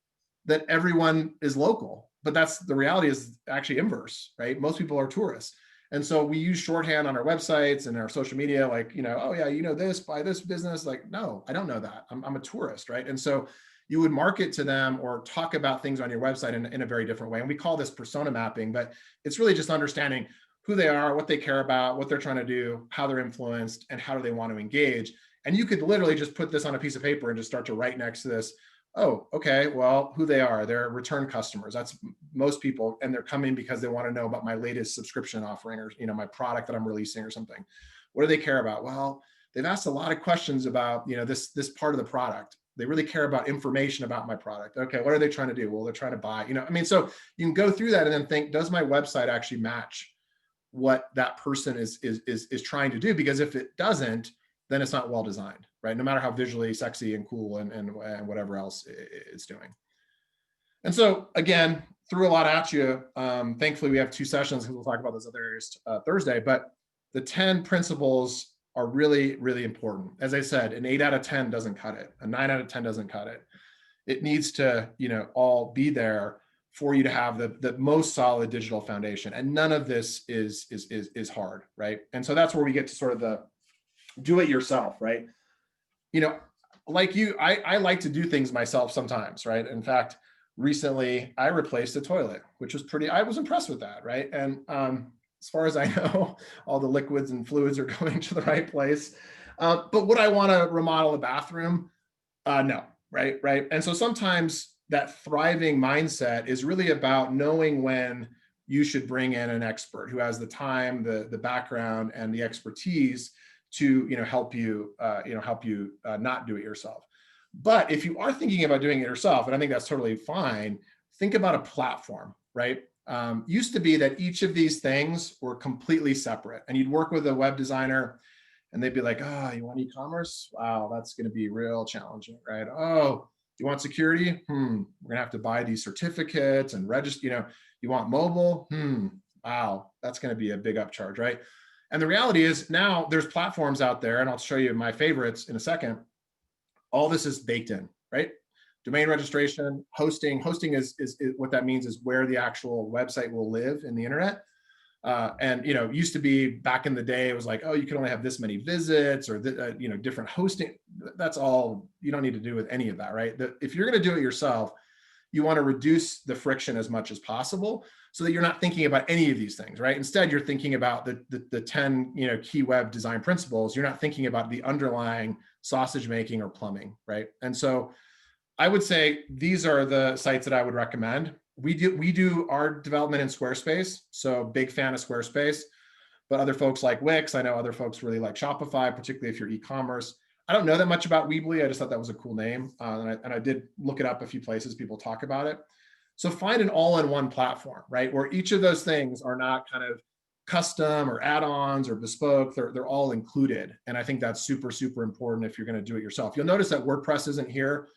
that everyone is local, but that's the reality is actually inverse, right? Most people are tourists. And so we use shorthand on our websites and our social media, like, oh yeah, this, buy this business. Like, no, I don't know that. I'm a tourist, right? And so you would market to them or talk about things on your website in a very different way. And we call this persona mapping, but it's really just understanding who they are, what they care about, what they're trying to do, how they're influenced, and how do they want to engage. And you could literally just put this on a piece of paper and just start to write next to this. Oh, okay, well, who they are. They're return customers. That's most people. And they're coming because they want to know about my latest subscription offering or, my product that I'm releasing or something. What do they care about? Well, they've asked a lot of questions about, this part of the product. They really care about information about my product. Okay, what are they trying to do? Well, they're trying to buy, so you can go through that and then think, does my website actually match what that person is trying to do? Because if it doesn't, then it's not well designed, right? No matter how visually sexy and cool and whatever else it's doing. And so again, threw a lot at you. Thankfully, we have 2 sessions because we'll talk about those other areas Thursday. But the 10 principles are really, really important. As I said, an 8 out of 10 doesn't cut it. A 9 out of 10 doesn't cut it. It needs to, all be there for you to have the most solid digital foundation. And none of this is hard, right? And so that's where we get to sort of the do it yourself, right? Like you, I like to do things myself sometimes, right? In fact, recently I replaced a toilet, which was I was impressed with that, right? And as far as I know, all the liquids and fluids are going to the right place. But would I want to remodel a bathroom? No, right? And so sometimes that thriving mindset is really about knowing when you should bring in an expert who has the time, the background, and the expertise to help you not do it yourself. But if you are thinking about doing it yourself, and I think that's totally fine, think about a platform, right? Used to be that each of these things were completely separate, and you'd work with a web designer and they'd be like, oh, you want e-commerce? Wow, that's going to be real challenging, right? Oh, you want security? We're gonna have to buy these certificates and register, you want mobile? Wow, that's going to be a big upcharge, right? And the reality is now there's platforms out there, and I'll show you my favorites in a second. All this is baked in, right? Domain registration, hosting. Hosting is what that means is where the actual website will live in the internet. And used to be back in the day, it was like, oh, you can only have this many visits or different hosting. That's all. You don't need to do with any of that, right? If you're going to do it yourself, you want to reduce the friction as much as possible so that you're not thinking about any of these things, right? Instead, you're thinking about the 10 key web design principles. You're not thinking about the underlying sausage making or plumbing, right? And so I would say these are the sites that I would recommend. We do our development in Squarespace, so big fan of Squarespace, but other folks like Wix. I know other folks really like Shopify, particularly if you're e-commerce. I don't know that much about Weebly. I just thought that was a cool name. And I did look it up a few places, people talk about it. So find an all-in-one platform, right? Where each of those things are not kind of custom or add-ons or bespoke, they're all included. And I think that's super, super important if you're going to do it yourself. You'll notice that WordPress isn't here.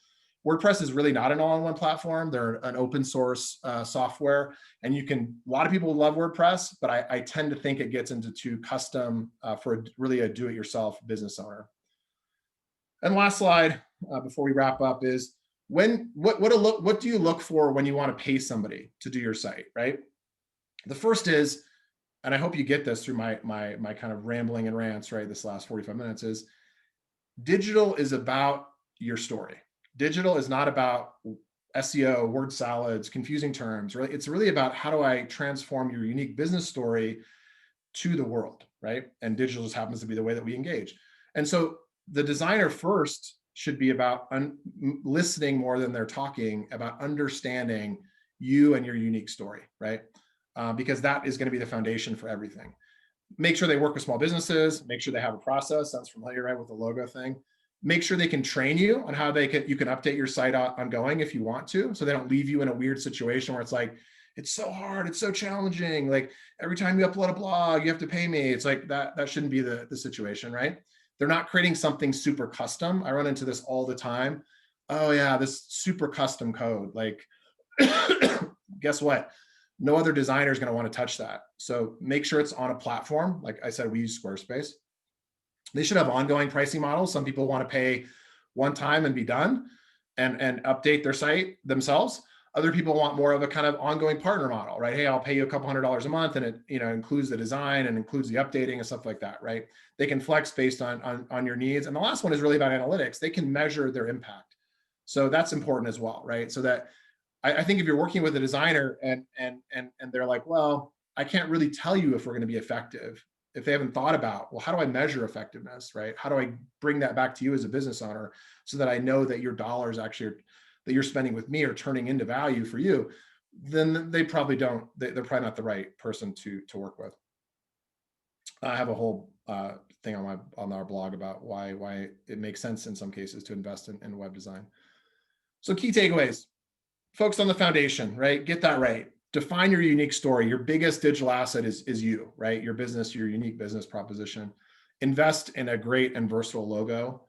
WordPress is really not an all-in-one platform. They're an open source software, and a lot of people love WordPress, but I tend to think it gets into too custom for really a do-it-yourself business owner. And last slide before we wrap up is what do you look for when you want to pay somebody to do your site, right? The first is, and I hope you get this through my kind of rambling and rants, right? This last 45 minutes is digital is about your story. Digital is not about SEO, word salads, confusing terms. Really, it's really about how do I transform your unique business story to the world, right? And digital just happens to be the way that we engage. And so the designer first should be about listening more than they're talking, about understanding you and your unique story, right? Because that is going to be the foundation for everything. Make sure they work with small businesses, make sure they have a process. Sounds familiar, right, with the logo thing. Make sure they can train you on how you can update your site ongoing if you want to, so they don't leave you in a weird situation where it's like, it's so hard, it's so challenging. Like every time you upload a blog, you have to pay me. It's like that shouldn't be the situation, right? They're not creating something super custom. I run into this all the time. Oh yeah, this super custom code. Like, guess what? No other designer is going to want to touch that. So make sure it's on a platform. Like I said, we use Squarespace. They should have ongoing pricing models. Some people want to pay one time and be done and update their site themselves. Other people want more of a kind of ongoing partner model, right? Hey, I'll pay you a couple $100 a month, and it includes the design and includes the updating and stuff like that, right? They can flex based on your needs. And the last one is really about analytics. They can measure their impact. So that's important as well, right? So that I think if you're working with a designer and they're like, well, I can't really tell you if we're going to be effective, if they haven't thought about, well, how do I measure effectiveness, right? How do I bring that back to you as a business owner so that I know that your dollars actually that you're spending with me are turning into value for you? Then they probably don't. They're probably not the right person to work with. I have a whole thing on our blog about why it makes sense in some cases to invest in web design. So key takeaways. Focus on the foundation, right? Get that right. Define your unique story. Your biggest digital asset is you, right? Your business, your unique business proposition. Invest in a great and versatile logo.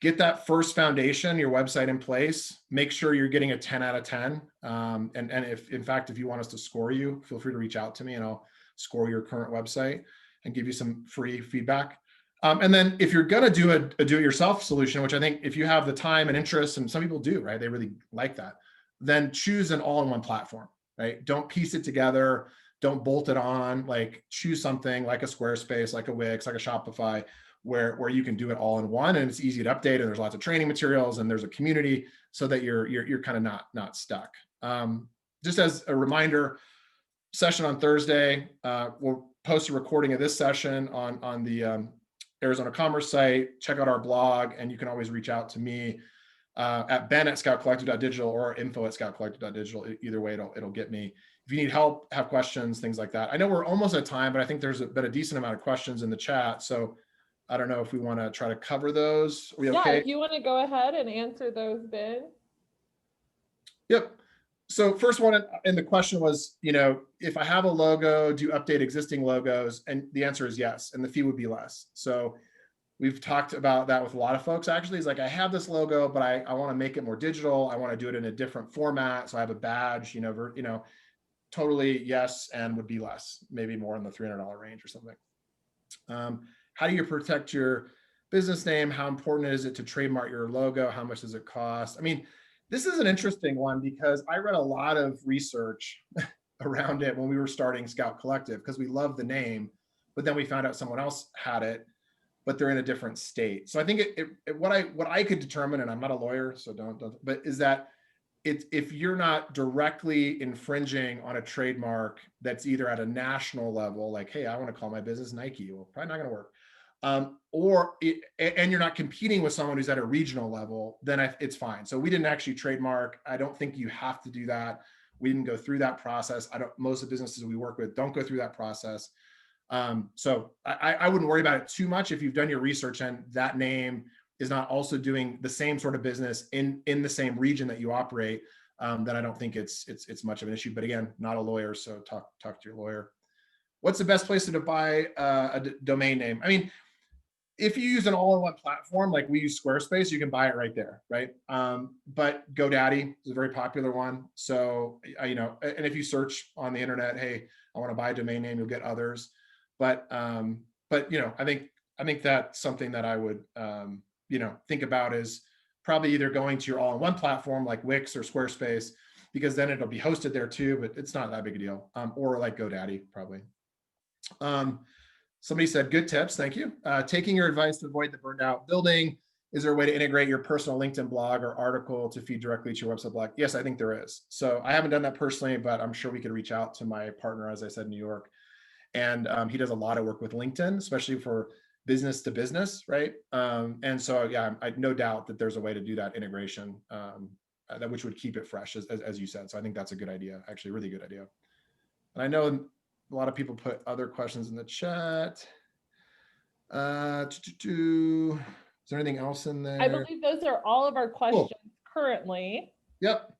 Get that first foundation, your website in place. Make sure you're getting a 10 out of 10. And if, in fact, if you want us to score you, feel free to reach out to me and I'll score your current website and give you some free feedback. And then if you're going to do a do-it-yourself solution, which I think if you have the time and interest, and some people do, right? They really like that. Then choose an all-in-one platform, right? Don't piece it together. Don't bolt it on. Like choose something like a Squarespace, like a Wix, like a Shopify, where you can do it all in one, and it's easy to update, and there's lots of training materials, and there's a community, so that you're kind of not stuck. Just as a reminder, session on Thursday. We'll post a recording of this session on the Arizona Commerce site. Check out our blog, and you can always reach out to me at ben@scoutcollective.digital or info@scoutcollective.digital. Either way, it'll get me. If you need help, have questions, things like that. I know we're almost at time, but I think there's been a decent amount of questions in the chat. So I don't know if we want to try to cover those. Are we okay? Yeah, if you want to go ahead and answer those, Ben. Yep. So first one, and the question was, if I have a logo, do you update existing logos? And the answer is yes, and the fee would be less. So we've talked about that with a lot of folks, actually. It's like, I have this logo, but I want to make it more digital. I want to do it in a different format. So I have a badge, totally yes, and would be less, maybe more in the $300 range or something. How do you protect your business name? How important is it to trademark your logo? How much does it cost? I mean, this is an interesting one because I read a lot of research around it when we were starting Scout Collective, because we love the name, but then we found out someone else had it, but they're in a different state. So I think what I could determine, and I'm not a lawyer, so don't, but is that if you're not directly infringing on a trademark that's either at a national level, like, hey, I want to call my business Nike, well, probably not going to work. And you're not competing with someone who's at a regional level, then it's fine. So we didn't actually trademark. I don't think you have to do that. We didn't go through that process. Most of the businesses we work with don't go through that process. So I wouldn't worry about it too much if you've done your research and that name is not also doing the same sort of business in the same region that you operate. Then I don't think it's much of an issue. But again, not a lawyer, so talk to your lawyer. What's the best place to buy a domain name? I mean, if you use an all-in-one platform, like we use Squarespace, you can buy it right there, right? But GoDaddy is a very popular one. So, and if you search on the internet, hey, I want to buy a domain name, you'll get others. But I think that's something that I would, think about is probably either going to your all-in-one platform like Wix or Squarespace, because then it'll be hosted there too, but it's not that big a deal. Or like GoDaddy, probably. Somebody said, good tips, thank you. Taking your advice to avoid the burned out building. Is there a way to integrate your personal LinkedIn blog or article to feed directly to your website blog? Yes, I think there is. So I haven't done that personally, but I'm sure we could reach out to my partner, as I said, in New York. And he does a lot of work with LinkedIn, especially for business to business, right? And so, yeah, I no doubt that there's a way to do that integration, that which would keep it fresh, as you said. So I think that's a good idea, actually, really good idea. And I know a lot of people put other questions in the chat. Is there anything else in there? I believe those are all of our questions currently. Yep.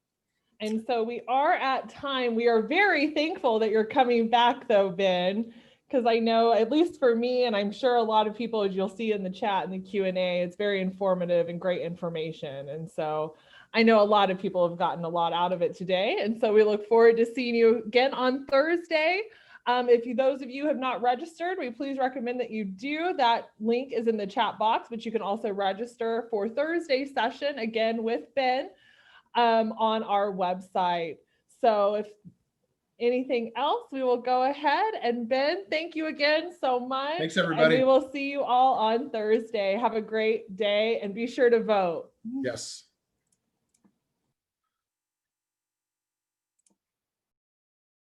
And so we are at time. We are very thankful that you're coming back though, Ben, because I know, at least for me, and I'm sure a lot of people, as you'll see in the chat and the Q&A, it's very informative and great information. And so I know a lot of people have gotten a lot out of it today. And so we look forward to seeing you again on Thursday. If those of you have not registered, we please recommend that you do. That link is in the chat box, but you can also register for Thursday's session, again, with Ben on our website. So if anything else, we will go ahead. And Ben, thank you again so much. Thanks, everybody. And we will see you all on Thursday. Have a great day and be sure to vote. Yes.